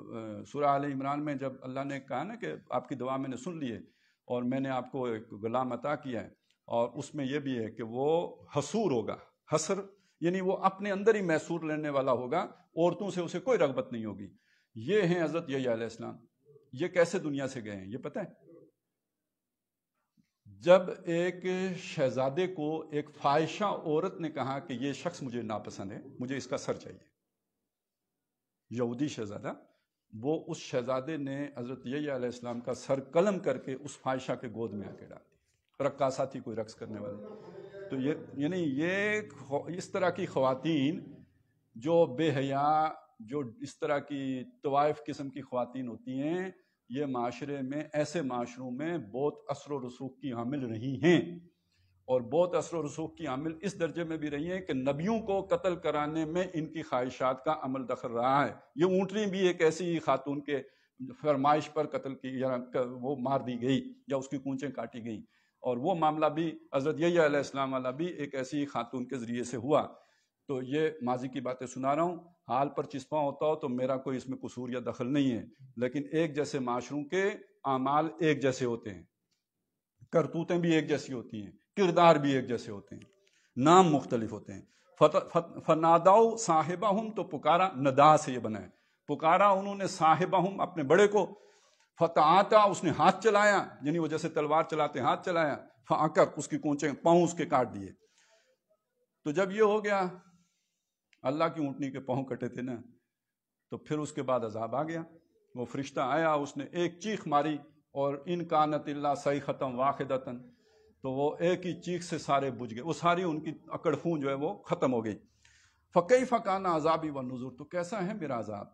سورہ آل عمران میں جب اللہ نے کہا نا کہ آپ کی دعا میں نے سن لی ہے اور میں نے آپ کو ایک غلام عطا کیا ہے، اور اس میں یہ بھی ہے کہ وہ حصور ہوگا، حصر یعنی وہ اپنے اندر ہی محصور لینے والا ہوگا، عورتوں سے اسے کوئی رغبت نہیں ہوگی۔ یہ ہیں حضرت یحییٰ علیہ السلام۔ یہ کیسے دنیا سے گئے ہیں یہ پتہ ہے؟ جب ایک شہزادے کو ایک فاحشہ عورت نے کہا کہ یہ شخص مجھے ناپسند ہے، مجھے اس کا سر چاہیے، یہودی شہزادہ، وہ اس شہزادے نے حضرت یحییٰ علیہ السلام کا سر قلم کر کے اس فاحشہ کے گود میں آ کے ڈال دی، رقاصہ تھی کوئی رقص کرنے والی۔ تو یہ اس طرح کی خواتین جو بے حیا، جو اس طرح کی طوائف قسم کی خواتین ہوتی ہیں، یہ معاشرے میں، ایسے معاشروں میں بہت اثر و رسوخ کی حامل رہی ہیں، اور بہت اثر و رسوخ کی حامل اس درجے میں بھی رہی ہیں کہ نبیوں کو قتل کرانے میں ان کی خواہشات کا عمل دخل رہا ہے۔ یہ اونٹنی بھی ایک ایسی خاتون کے فرمائش پر قتل کی یا وہ مار دی گئی یا اس کی کونچیں کاٹی گئیں، اور وہ معاملہ بھی حضرت یحییٰ علیہ السلام والا بھی ایک ایسی خاتون کے ذریعے سے ہوا. تو یہ ماضی کی باتیں سنا رہا ہوں. حال پر چسپاں ہوتا ہو تو میرا کوئی اس میں قصور یا دخل نہیں ہے، لیکن ایک جیسے معاشروں کے اعمال ایک جیسے ہوتے ہیں، کرتوتیں بھی ایک جیسی ہوتی ہیں، کردار بھی ایک جیسے ہوتے ہیں، نام مختلف ہوتے ہیں. فناداؤ صاحبہم، تو پکارا، ندا سے یہ بنا ہے، پکارا انہوں نے صاحبہم اپنے بڑے کو، فتعاتا، اس نے ہاتھ چلایا، یعنی وہ جیسے تلوار چلاتے ہاتھ چلایا، فعقر، اس کی کونچیں پاؤں اس کے کاٹ دیے. تو جب یہ ہو گیا، اللہ کی اونٹنی کے پاؤں کٹے تھے نا، تو پھر اس کے بعد عذاب آ گیا. وہ فرشتہ آیا، اس نے ایک چیخ ماری، اور ان کانت اللہ صیحۃ واحدۃ، تو وہ ایک ہی چیخ سے سارے بجھ گئے، وہ ساری ان کی اکڑ خون جو ہے وہ ختم ہو گئی. فکیف کان عذابی ونذر، تو کیسا ہے میرا عذاب.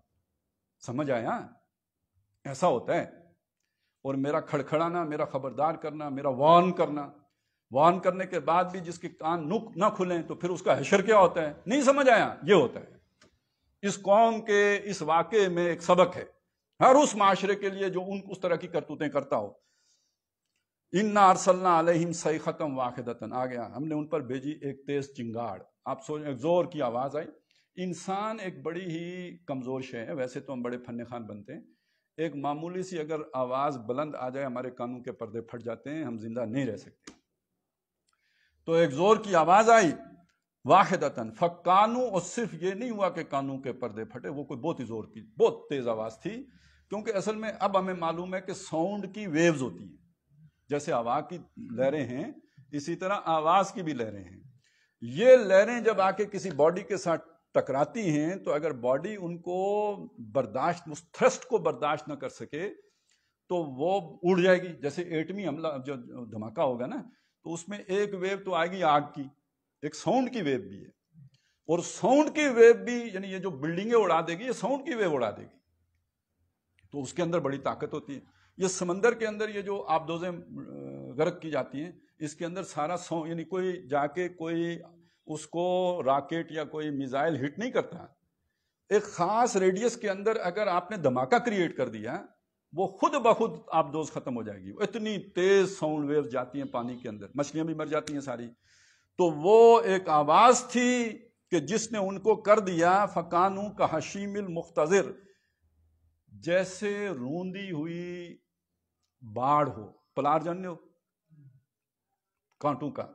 سمجھ آیا؟ ایسا ہوتا ہے. اور میرا کھڑکھڑانا، میرا خبردار کرنا، میرا وارن کرنے کے بعد بھی جس کے کان نہ کھلیں تو پھر اس کا حشر کیا ہوتا ہے. نہیں سمجھ آیا؟ یہ ہوتا ہے. اس قوم کے اس واقعے میں ایک سبق ہے ہر اس معاشرے کے لیے جو اس طرح کی کرتوتیں کرتا ہو. انا ارسلنا علیہم صیحۃ واحدۃ، آ گیا، ہم نے ان پر بھیجی ایک تیز چنگاڑ. آپ سوچیں، ایک زور کی آواز آئی. انسان ایک بڑی ہی کمزور شے ہے، ویسے تو ہم بڑے فن خان بنتے ہیں، ایک معمولی سی اگر آواز بلند آ جائے ہمارے کانوں کے پردے پھٹ جاتے ہیں، ہم زندہ نہیں رہ سکتے. تو ایک زور کی آواز آئی، واحدتاً فکانو، اور صرف یہ نہیں ہوا کہ کانوں کے پردے پھٹے، وہ کوئی بہت ہی زور کی، بہت تیز آواز تھی. کیونکہ اصل میں اب ہمیں معلوم ہے کہ ساؤنڈ کی ویوز ہوتی ہیں، جیسے ہوا کی لہریں ہیں اسی طرح آواز کی بھی لہریں ہیں. یہ لہریں جب آ کے کسی باڈی کے ساتھ ٹکراتی ہیں تو اگر باڈی ان کو برداشت، اس تھرسٹ کو برداشت نہ کر سکے تو وہ اڑ جائے گی. جیسے ایٹمی حملہ جو دھماکہ ہوگا نا، تو اس میں ایک ویو تو آئے گی آگ کی، ایک ساؤنڈ کی ویو بھی ہے، اور ساؤنڈ کی ویو بھی، یعنی یہ جو بلڈنگیں اڑا دے گی یہ ساؤنڈ کی ویو اڑا دے گی. تو اس کے اندر بڑی طاقت ہوتی ہے. یہ سمندر کے اندر یہ جو آبدوزیں غرق کی جاتی ہیں، اس کے اندر سارا ساؤنڈ، یعنی کوئی جا کے کوئی اس کو راکٹ یا کوئی میزائل ہٹ نہیں کرتا. ایک خاص ریڈیس کے اندر اگر آپ نے دھماکہ کریٹ کر دیا، وہ خود بخود آبدوز ختم ہو جائے گی. اتنی تیز ساؤنڈ ویوز جاتی ہیں پانی کے اندر، مچھلیاں بھی مر جاتی ہیں ساری. تو وہ ایک آواز تھی کہ جس نے ان کو کر دیا فکانو کحشیم المختضر، جیسے روندی ہوئی باڑ ہو. پلار جاننے ہو، کانٹوں کا،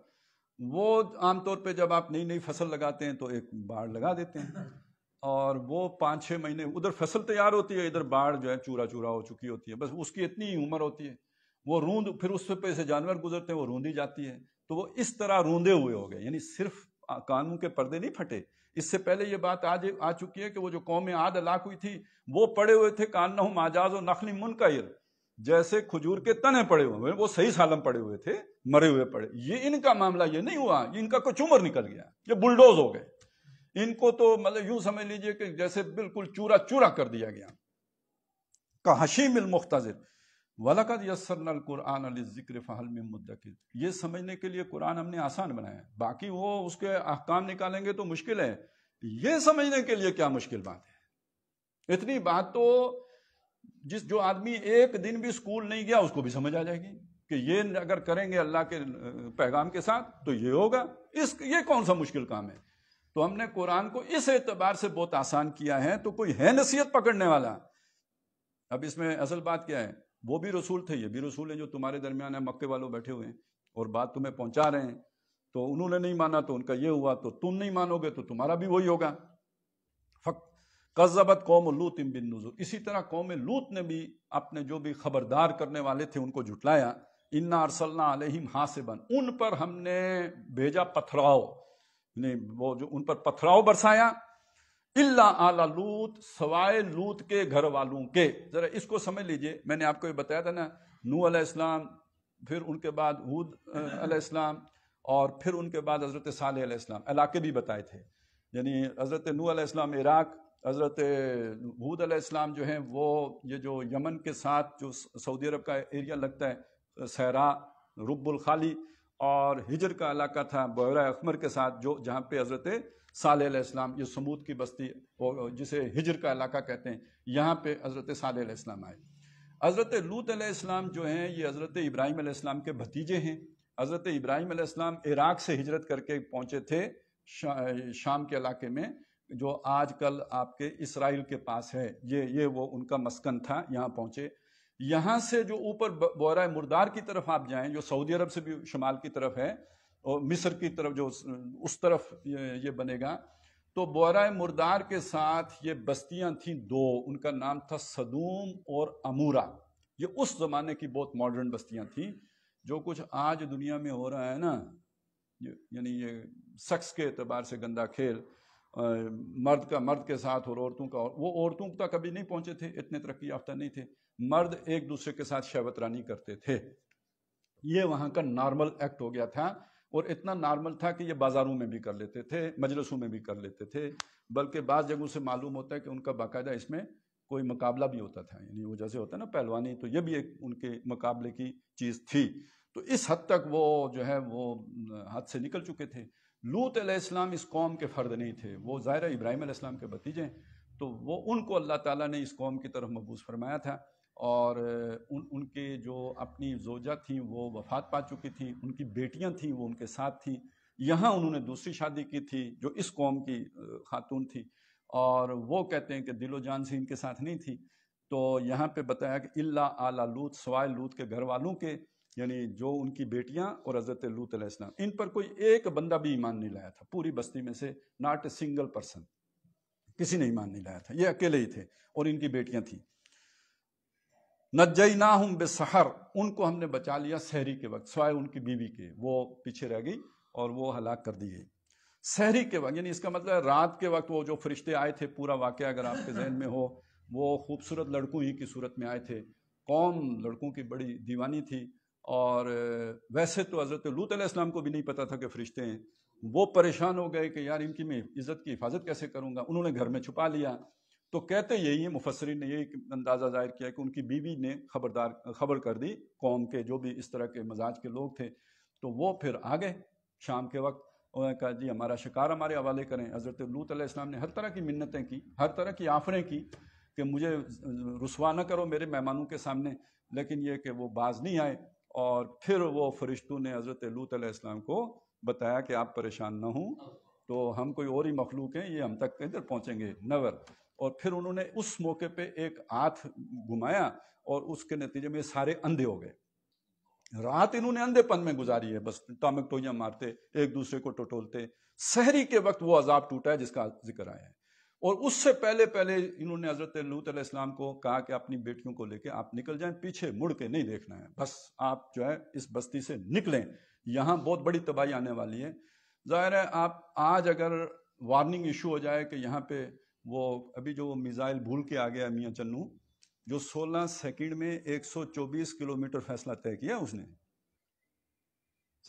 وہ عام طور پہ جب آپ نئی نئی فصل لگاتے ہیں تو ایک باڑ لگا دیتے ہیں، اور وہ 5-6 مہینے ادھر فصل تیار ہوتی ہے، ادھر باڑ جو ہے چورا چورا ہو چکی ہوتی ہے، بس اس کی اتنی ہی عمر ہوتی ہے. وہ روند، پھر اس پہ سے جانور گزرتے ہیں، وہ روندی جاتی ہے. تو وہ اس طرح روندے ہوئے ہو گئے، یعنی صرف کانوں کے پردے نہیں پھٹے. اس سے پہلے یہ بات آج آ چکی ہے کہ وہ جو قوم عاد ہلاک ہوئی تھی وہ پڑے ہوئے تھے کانہم اعجاز و نخل منقعر، جیسے کھجور کے تنے پڑے ہوئے، وہ صحیح سالم پڑے ہوئے تھے، مرے ہوئے پڑے. یہ ان کا معاملہ یہ نہیں ہوا، ان کا کچھ عمر نکل گیا، یہ بلڈوز ہو گئے. ان کو تو مطلب یوں سمجھ لیجئے کہ جیسے بالکل چورا چورا کر دیا گیا. کحشیم المختضر وَلَقَدْ يَسَّرْنَا الْقُرْآنَ لِلذِّكْرِ فَهَلْ مِن مُدَّكِرٍ. یہ سمجھنے کے لیے قرآن ہم نے آسان بنایا ہے، باقی وہ اس کے احکام نکالیں گے تو مشکل ہے. یہ سمجھنے کے لیے کیا مشکل بات ہے. اتنی بات تو جو آدمی ایک دن بھی اسکول نہیں گیا اس کو بھی سمجھ آ جائے گی کہ یہ اگر کریں گے اللہ کے پیغام کے ساتھ تو یہ ہوگا. یہ کون سا مشکل کام ہے. تو ہم نے قرآن کو اس اعتبار سے بہت آسان کیا ہے. تو کوئی ہے نصیحت پکڑنے والا. اب اس میں اصل بات کیا ہے، وہ بھی رسول تھے، یہ بھی رسول ہیں جو تمہارے درمیان ہیں، مکے والوں بیٹھے ہوئے ہیں اور بات تمہیں پہنچا رہے ہیں. تو انہوں نے نہیں مانا تو ان کا یہ ہوا، تو تم نہیں مانو گے تو تمہارا بھی وہی ہوگا. کذبت قوم لوط بالنذر. اسی طرح قوم لوط نے بھی اپنے جو بھی خبردار کرنے والے تھے ان کو جھٹلایا. انا ارسلنا علیہم حاصبا، ان پر ہم نے بھیجا پتھراؤ، وہ جو ان پر پتھراؤ برسایا. الا آل لوط، سوائے لوط کے گھر والوں کے. ذرا اس کو سمجھ لیجئے، میں نے آپ کو یہ بتایا تھا نا، نوح علیہ السلام، پھر ان کے بعد ہود علیہ السلام، اور پھر ان کے بعد حضرت صالح علیہ السلام. علاقے بھی بتائے تھے، یعنی حضرت نوح علیہ السلام عراق، حضرت ہود علیہ السلام جو ہیں وہ یہ جو یمن کے ساتھ جو سعودی عرب کا ایریا لگتا ہے، صحرا، رب الخالی، اور ہجر کا علاقہ تھا بحیرہ احمر کے ساتھ، جو جہاں پہ حضرت صالح علیہ السلام، یہ سمود کی بستی جسے ہجر کا علاقہ کہتے ہیں، یہاں پہ حضرت صالح علیہ السلام آئے. حضرت لوط علیہ السلام جو ہیں یہ حضرت ابراہیم علیہ السلام کے بھتیجے ہیں، حضرت ابراہیم علیہ السلام عراق سے ہجرت کر کے پہنچے تھے شام کے علاقے میں، جو آج کل آپ کے اسرائیل کے پاس ہے، یہ وہ ان کا مسکن تھا، یہاں پہنچے۔ یہاں سے جو اوپر بحیرہ مردار کی طرف آپ جائیں، جو سعودی عرب سے بھی شمال کی طرف ہے، اور مصر کی طرف جو اس طرف یہ بنے گا، تو بحیرہ مردار کے ساتھ یہ بستیاں تھیں دو، ان کا نام تھا صدوم اور امورا۔ یہ اس زمانے کی بہت ماڈرن بستیاں تھیں۔ جو کچھ آج دنیا میں ہو رہا ہے نا، یعنی یہ سیکس کے اعتبار سے گندا کھیل، مرد کا مرد کے ساتھ اور عورتوں کا، وہ عورتوں تک کبھی نہیں پہنچے تھے، اتنے ترقی یافتہ نہیں تھے۔ مرد ایک دوسرے کے ساتھ شہوت رانی کرتے تھے، یہ وہاں کا نارمل ایکٹ ہو گیا تھا، اور اتنا نارمل تھا کہ یہ بازاروں میں بھی کر لیتے تھے، مجلسوں میں بھی کر لیتے تھے، بلکہ بعض جگہوں سے معلوم ہوتا ہے کہ ان کا باقاعدہ اس میں کوئی مقابلہ بھی ہوتا تھا، یعنی وہ جیسے ہوتا ہے نا پہلوانی، تو یہ بھی ایک ان کے مقابلے کی چیز تھی۔ تو اس حد تک وہ جو ہے وہ حد سے نکل چکے تھے۔ لوط علیہ السلام اس قوم کے فرد نہیں تھے، وہ ظاہر ابراہیم علیہ السلام کے بھتیجے ہیں، تو وہ ان کو اللہ تعالیٰ نے اس قوم کی طرف مبعوث فرمایا تھا، اور ان کے جو اپنی زوجہ تھیں وہ وفات پا چکی تھیں، ان کی بیٹیاں تھیں وہ ان کے ساتھ تھیں، یہاں انہوں نے دوسری شادی کی تھی جو اس قوم کی خاتون تھی، اور وہ کہتے ہیں کہ دل و جان سے ان کے ساتھ نہیں تھی۔ تو یہاں پہ بتایا کہ الا آل لوط، سوائے لوط کے گھر والوں کے، یعنی جو ان کی بیٹیاں اور حضرت لوط علیہ السلام، ان پر کوئی ایک بندہ بھی ایمان نہیں لایا تھا، پوری بستی میں سے ناٹ اے سنگل پرسن، کسی نے ایمان نہیں لایا تھا، یہ اکیلے ہی تھے، اور ان کی بیٹیاں تھیں۔ نجیناہم بالسحر، ان کو ہم نے بچا لیا سحری کے وقت، سوائے ان کی بیوی کے، وہ پیچھے رہ گئی اور وہ ہلاک کر دی گئی سحری کے وقت، یعنی اس کا مطلب ہے رات کے وقت وہ جو فرشتے آئے تھے، پورا واقعہ اگر آپ کے ذہن میں ہو، وہ خوبصورت لڑکوں ہی کی صورت میں آئے تھے، قوم لڑکوں کی بڑی دیوانی تھی، اور ویسے تو حضرت لوط علیہ السلام کو بھی نہیں پتا تھا کہ فرشتے ہیں، وہ پریشان ہو گئے کہ یار ان کی میں عزت کی حفاظت کیسے کروں گا، انہوں نے گھر میں چھپا لیا۔ تو کہتے یہی ہے، مفسرین نے یہی اندازہ ظاہر کیا کہ ان کی بیوی نے خبر کر دی قوم کے جو بھی اس طرح کے مزاج کے لوگ تھے، تو وہ پھر آ گئے شام کے وقت، انہوں نے کہا جی ہمارا شکار ہمارے حوالے کریں۔ حضرت لوط علیہ السلام نے ہر طرح کی منتیں کی، ہر طرح کی آفریں کی کہ مجھے رسوا نہ کرو میرے مہمانوں کے سامنے، لیکن یہ کہ وہ باز نہیں آئے، اور پھر وہ فرشتوں نے حضرت لوط علیہ السلام کو بتایا کہ آپ پریشان نہ ہوں، تو ہم کوئی اور ہی مخلوق ہیں، یہ ہم تک ادھر پہنچیں گے نور۔ اور پھر انہوں نے اس موقع پہ ایک ہاتھ گھمایا، اور اس کے نتیجے میں سارے اندھے ہو گئے۔ رات انہوں نے اندھے پن میں گزاری ہے، بس ٹامک ٹوئیاں مارتے، ایک دوسرے کو ٹٹولتے۔ سحری کے وقت وہ عذاب ٹوٹا ہے جس کا ذکر آیا ہے، اور اس سے پہلے انہوں نے حضرت لوط علیہ السلام کو کہا کہ اپنی بیٹیوں کو لے کے آپ نکل جائیں، پیچھے مڑ کے نہیں دیکھنا ہے، بس آپ جو ہے اس بستی سے نکلیں، یہاں بہت بڑی تباہی آنے والی ہے۔ ظاہر ہے آپ آج اگر وارننگ ایشو ہو جائے کہ یہاں پہ وہ ابھی جو میزائل بھول کے آ گیا میاں چنو، جو 16 سیکنڈ میں 124 کلومیٹر فاصلہ طے کیا اس نے،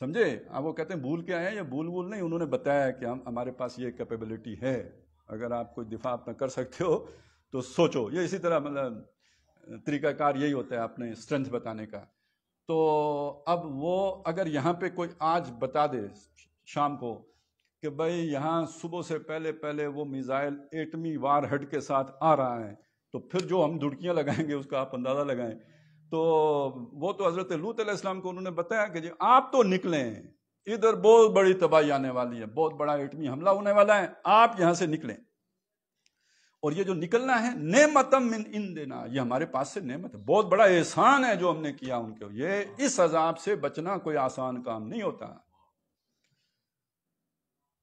سمجھے؟ اب وہ کہتے ہیں بھول کے آئے ہیں، یا بھول نہیں، انہوں نے بتایا کہ ہمارے پاس یہ کیپیبلٹی ہے، اگر آپ کوئی دفاع اپنا کر سکتے ہو تو سوچو۔ یہ اسی طرح مطلب طریقہ کار یہی ہوتا ہے اپنے اسٹرینتھ بتانے کا۔ تو اب وہ اگر یہاں پہ کوئی آج بتا دے شام کو کہ بھائی یہاں صبح سے پہلے وہ میزائل ایٹمی وار ہیڈ کے ساتھ آ رہا ہے، تو پھر جو ہم دھڑکیاں لگائیں گے اس کا آپ اندازہ لگائیں۔ تو وہ تو حضرت لوط علیہ السلام کو انہوں نے بتایا کہ جی آپ تو نکلیں، ادھر بہت بڑی تباہی آنے والی ہے، بہت بڑا ایٹمی حملہ ہونے والا ہے، آپ یہاں سے نکلیں۔ اور یہ جو نکلنا ہے نعمتم من عندنا، یہ ہمارے پاس سے نعمت ہے، بہت بڑا احسان ہے جو ہم نے کیا ان کو، یہ اس عذاب سے بچنا کوئی آسان کام نہیں ہوتا۔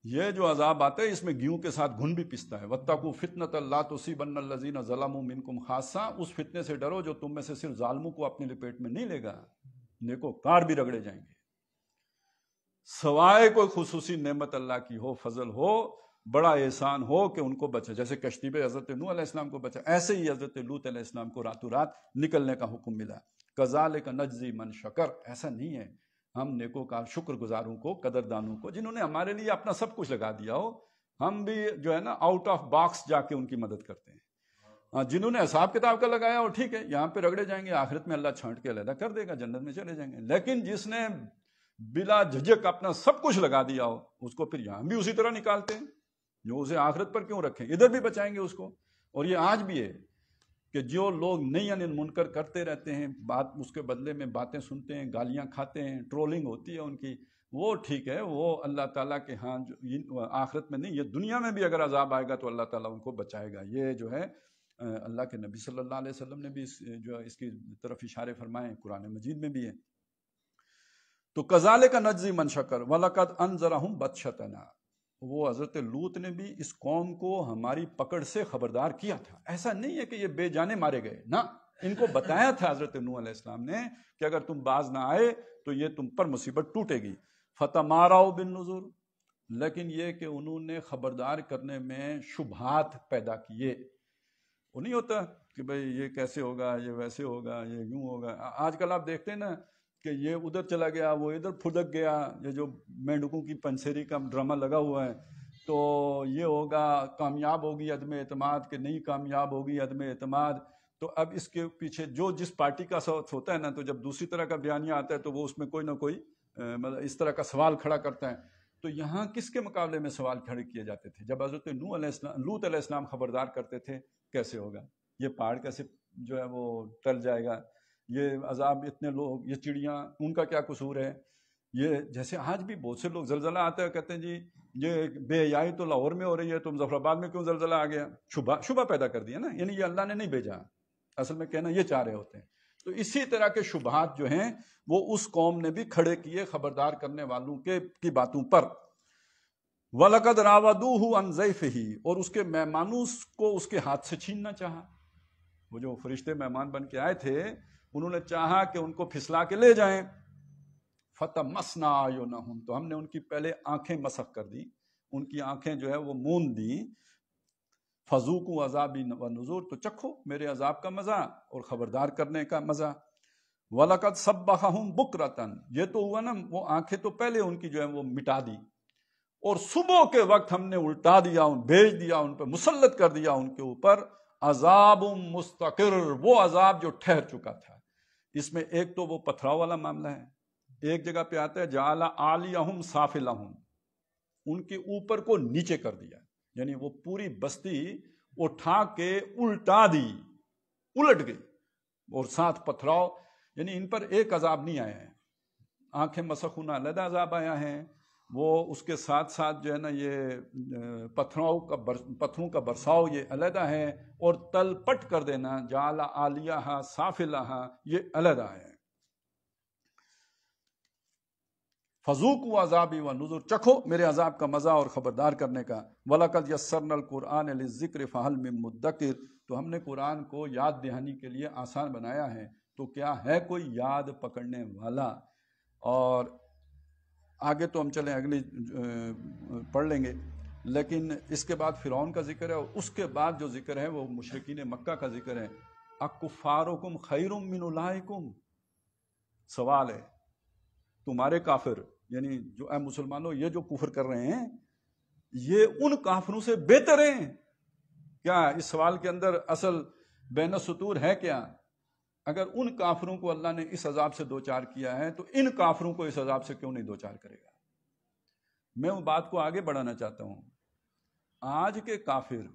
یہ جو عذاب آتا ہے اس میں گیہوں کے ساتھ گھن بھی پستا ہے۔ وَاتَّقُوا فِتْنَةً لَا تُصِيبَنَّ الَّذِينَ ظَلَمُوا مِنْكُمْ خَاصَّةً، اس فتنے سے ڈرو جو تم میں سے صرف ظالموں کو اپنے لپیٹ میں نہیں لے گا، نیکوکار بھی رگڑے جائیں گے، سوائے کوئی خصوصی نعمت اللہ کی ہو، فضل ہو، بڑا احسان ہو کہ ان کو بچا، جیسے کشتی پہ حضرت نوح علیہ السلام کو بچا، ایسے ہی حضرت لوط علیہ السلام کو راتوں رات نکلنے کا حکم ملا۔ کذالک نجزی من شکر، ایسا نہیں ہے، ہم نیکوکار شکر گزاروں کو، قدردانوں کو، جنہوں نے ہمارے لیے اپنا سب کچھ لگا دیا ہو، ہم بھی جو ہے نا آؤٹ آف باکس جا کے ان کی مدد کرتے ہیں۔ جنہوں نے حساب کتاب کا لگایا ہو ٹھیک ہے، یہاں پہ رگڑے جائیں گے، آخرت میں اللہ چھانٹ کے علیحدہ کر دے گا، جنت میں چلے جائیں گے۔ لیکن جس نے بلا جھجک اپنا سب کچھ لگا دیا ہو، اس کو پھر یہاں بھی اسی طرح نکالتے ہیں، جو اسے آخرت پر کیوں رکھیں، ادھر بھی بچائیں گے اس کو۔ اور یہ آج بھی ہے، کہ جو لوگ نہیں انل منکر کرتے رہتے ہیں، بات اس کے بدلے میں باتیں سنتے ہیں، گالیاں کھاتے ہیں، ٹرولنگ ہوتی ہے ان کی، وہ ٹھیک ہے، وہ اللہ تعالیٰ کے ہاں آخرت میں نہیں، یہ دنیا میں بھی اگر عذاب آئے گا تو اللہ تعالیٰ ان کو بچائے گا۔ یہ جو ہے اللہ کے نبی صلی اللہ علیہ وسلم نے بھی اس کی طرف اشارے فرمائے، قرآن مجید میں بھی ہے۔ تو کذالک نجزی من شکر وَلَقَدْ أَنذَرَهُمْ بَطْشَتَنَا، وہ حضرت لوط نے بھی اس قوم کو ہماری پکڑ سے خبردار کیا تھا۔ ایسا نہیں ہے کہ یہ بے جانے مارے گئے، نہ، ان کو بتایا تھا حضرت نوح علیہ السلام نے کہ اگر تم باز نہ آئے تو یہ تم پر مصیبت ٹوٹے گی۔ فَتَمَارَوْا بِالنُّذُرِ، لیکن یہ کہ انہوں نے خبردار کرنے میں شبہات پیدا کیے۔ وہ نہیں ہوتا کہ بھئی یہ کیسے ہوگا، یہ ویسے ہوگا، یہ یوں ہوگا۔ آج کل آپ دیکھتے ہیں نا کہ یہ ادھر چلا گیا، وہ ادھر پھدک گیا، یہ جو مینڈکوں کی پنسیری کا ڈرامہ لگا ہوا ہے، تو یہ ہوگا، کامیاب ہوگی عدم اعتماد، کہ نہیں کامیاب ہوگی عدم اعتماد۔ تو اب اس کے پیچھے جو جس پارٹی کا سوچ ہوتا ہے نا، تو جب دوسری طرح کا بیانیہ آتا ہے تو وہ اس میں کوئی نہ کوئی مطلب اس طرح کا سوال کھڑا کرتا ہے۔ تو یہاں کس کے مقابلے میں سوال کھڑے کیے جاتے تھے؟ جب حضرت لوط علیہ السلام خبردار کرتے تھے کیسے ہوگا، یہ پہاڑ کیسے جو ہے وہ ٹل جائے گا، یہ عذاب، اتنے لوگ، یہ چڑیاں، ان کا کیا قصور ہے؟ یہ جیسے آج بھی بہت سے لوگ زلزلہ آتا ہے کہتے ہیں جی یہ بے حیائی تو لاہور میں ہو رہی ہے، تو مظفر آباد میں کیوں زلزلہ آ گیا؟ شبہ پیدا کر دیا نا، یعنی یہ اللہ نے نہیں بھیجا، اصل میں کہنا یہ چاہ رہے ہوتے ہیں۔ تو اسی طرح کے شبہات جو ہیں وہ اس قوم نے بھی کھڑے کیے خبردار کرنے والوں کی باتوں پر۔ وَلَقَدْ رَاوَدُوهُ عَنْ ضَيْفِهِ، اور اس کے مہمانوں کو اس کے ہاتھ سے چھیننا چاہا۔ وہ جو فرشتے مہمان بن کے آئے تھے، انہوں نے چاہا کہ ان کو پھسلا کے لے جائیں۔ فَتَمَسْنَا أَعْيُنَهُمْ، تو ہم نے ان کی پہلے آنکھیں مسخ کر دی، ان کی آنکھیں جو ہے وہ موند دی۔ فَذُوقُوا عَذَابِي وَنُذُرِ، تو چکھو میرے عذاب کا مزہ اور خبردار کرنے کا مزہ۔ وَلَقَدْ صَبَّحَهُمْ بُكْرَةً، یہ تو ہوا نا، وہ آنکھیں تو پہلے ان کی جو ہے وہ مٹا دی، اور صبح کے وقت ہم نے الٹا دیا، بھیج دیا ان پہ، مسلط کر دیا ان کے اوپر عذاب مستقر، وہ عذاب جو ٹھہر چکا تھا۔ اس میں ایک تو وہ پتھراؤ والا معاملہ ہے، ایک جگہ پہ آتا ہے جعل عالیہم سافلہم، ان کے اوپر کو نیچے کر دیا، یعنی وہ پوری بستی اٹھا کے الٹا دی، الٹ گئی، اور ساتھ پتھراؤ، یعنی ان پر ایک عذاب نہیں آیا ہے، آنکھیں مسخ ہونا علیحدہ عذاب آیا ہے، وہ اس کے ساتھ ساتھ جو ہے نا یہ پتھروں کا برساؤ یہ علیحدہ ہے، اور تل پٹ کر دینا جعل عالیہا سافلہا یہ علیحدہ ہے۔ فَذُوقُوا عَذَابِي وَنُذُرِ، چکھو میرے عذاب کا مزہ اور خبردار کرنے کا۔ وَلَقَدْ يَسَّرْنَا الْقُرْآنَ لِلذِّكْرِ فَهَلْ مِن مُدَّكِرٍ، تو ہم نے قرآن کو یاد دہانی کے لیے آسان بنایا ہے، تو کیا ہے کوئی یاد پکڑنے والا؟ اور آگے تو ہم چلیں اگلی پڑھ لیں گے، لیکن اس کے بعد فرعون کا ذکر ہے، اور اس کے بعد جو ذکر ہے وہ مشرکین مکہ کا ذکر ہے۔ اکفارکم خیر من اولئکم، سوال ہے، تمہارے کافر، یعنی جو اے مسلمانوں یہ جو کفر کر رہے ہیں یہ ان کافروں سے بہتر ہیں کیا؟ اس سوال کے اندر اصل بین السطور ہے کیا؟ اگر ان کافروں کو اللہ نے اس عذاب سے دوچار کیا ہے تو ان کافروں کو اس عذاب سے کیوں نہیں دوچار کرے گا؟ میں وہ بات کو آگے بڑھانا چاہتا ہوں۔ آج کے کافر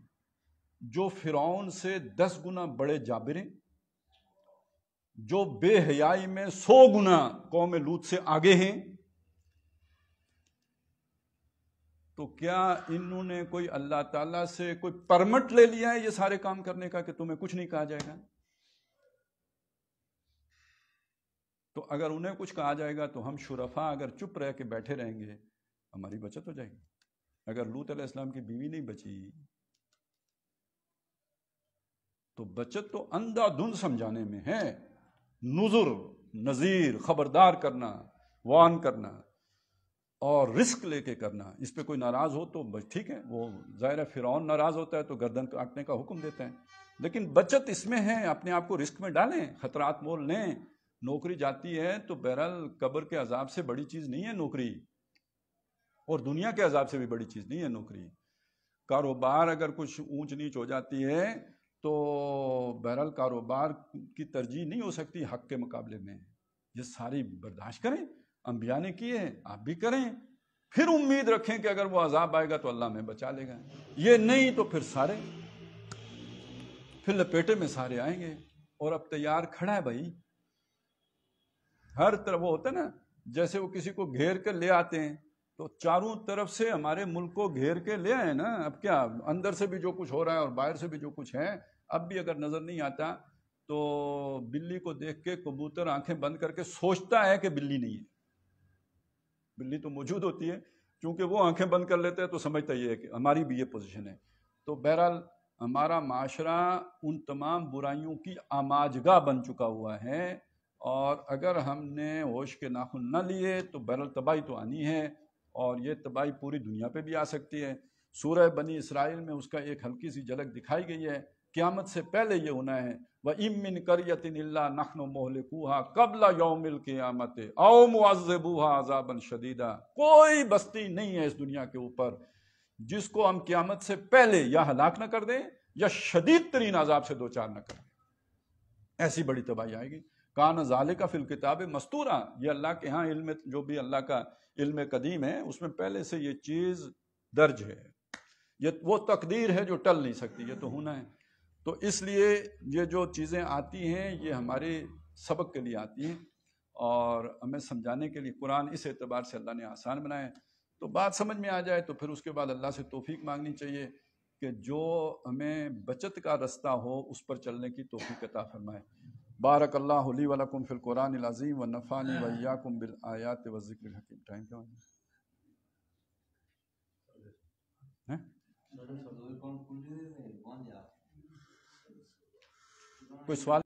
جو فرعون سے 10 گنا بڑے جابر ہیں، جو بے حیائی میں 100 گنا قوم لوط سے آگے ہیں، تو کیا انہوں نے کوئی اللہ تعالیٰ سے کوئی پرمٹ لے لیا ہے یہ سارے کام کرنے کا کہ تمہیں کچھ نہیں کہا جائے گا؟ تو اگر انہیں کچھ کہا جائے گا تو ہم شرفا اگر چپ رہ کے بیٹھے رہیں گے، ہماری بچت ہو جائے گی۔ اگر لوط علیہ السلام کی بیوی نہیں بچی تو بچت تو اندھا دھند سمجھانے میں ہے، نذر، نذیر، خبردار کرنا، وارن کرنا، اور رزق لے کے کرنا۔ اس پہ کوئی ناراض ہو تو ٹھیک ہے، وہ ظاہر ہے فرعون ناراض ہوتا ہے تو گردن کاٹنے کا حکم دیتا ہے، لیکن بچت اس میں ہے، اپنے آپ کو رزق میں ڈالیں، خطرات مول لیں۔ نوکری جاتی ہے تو بہرحال قبر کے عذاب سے بڑی چیز نہیں ہے نوکری، اور دنیا کے عذاب سے بھی بڑی چیز نہیں ہے نوکری۔ کاروبار اگر کچھ اونچ نیچ ہو جاتی ہے تو بہرحال کاروبار کی ترجیح نہیں ہو سکتی حق کے مقابلے میں، یہ ساری برداشت کریں، انبیاء نے کیے، آپ بھی کریں، پھر امید رکھیں کہ اگر وہ عذاب آئے گا تو اللہ میں بچا لے گا، یہ نہیں تو پھر پھر لپیٹے میں سارے آئیں گے، اور اب تیار کھڑا ہے بھائی ہر طرف۔ وہ ہوتا ہے نا جیسے وہ کسی کو گھیر کر لے آتے ہیں، تو چاروں طرف سے ہمارے ملک کو گھیر کے لے آئے نا، اب کیا اندر سے بھی جو کچھ ہو رہا ہے اور باہر سے بھی جو کچھ ہے، اب بھی اگر نظر نہیں آتا تو بلی کو دیکھ کے کبوتر آنکھیں بند کر کے سوچتا ہے کہ بلی نہیں ہے، بلی تو موجود ہوتی ہے، چونکہ وہ آنکھیں بند کر لیتے ہیں تو سمجھتا یہ ہے کہ ہماری بھی یہ پوزیشن ہے۔ تو بہرحال ہمارا معاشرہ ان تمام برائیوں کی آماجگاہ بن چکا ہوا ہے، اور اگر ہم نے ہوش کے ناخن نہ لیے تو بہرحال تباہی تو آنی ہے، اور یہ تباہی پوری دنیا پہ بھی آ سکتی ہے۔ سورہ بنی اسرائیل میں اس کا ایک ہلکی سی جھلک دکھائی گئی ہے، قیامت سے پہلے یہ ہونا ہے، وَإِن مِّن قَرْيَةٍ إِلَّا نَحْنُ مُهْلِكُوهَا قَبْلَ يَوْمِ الْقِيَامَةِ أَوْ مُعَذِّبُوهَا عَذَابًا شَدِيدًا۔ کوئی بستی نہیں ہے اس دنیا کے اوپر جس کو ہم قیامت سے پہلے یا ہلاک نہ کر دیں یا شدید ترین عذاب سے دوچار نہ کر دیں، ایسی بڑی تباہی آئے گی۔ کان ذالک فی الکتاب مستورا، یہ اللہ کے ہاں علم، جو بھی اللہ کا علم قدیم ہے اس میں پہلے سے یہ چیز درج ہے، یہ وہ تقدیر ہے جو ٹل نہیں سکتی، یہ تو ہونا ہے۔ تو اس لیے یہ جو چیزیں آتی ہیں یہ ہمارے سبق کے لیے آتی ہیں اور ہمیں سمجھانے کے لیے۔ قرآن اس اعتبار سے اللہ نے آسان بنایا ہے، تو بات سمجھ میں آ جائے تو پھر اس کے بعد اللہ سے توفیق مانگنی چاہیے کہ جو ہمیں بچت کا رستہ ہو اس پر چلنے کی توفیق عطا فرمائے۔ بارک اللہ لی ولکم فی القرآن العظیم ونفعنی وایاکم بالآیات والذکر الحکیم۔ ٹائم کیا ہے؟ کوئی سوال؟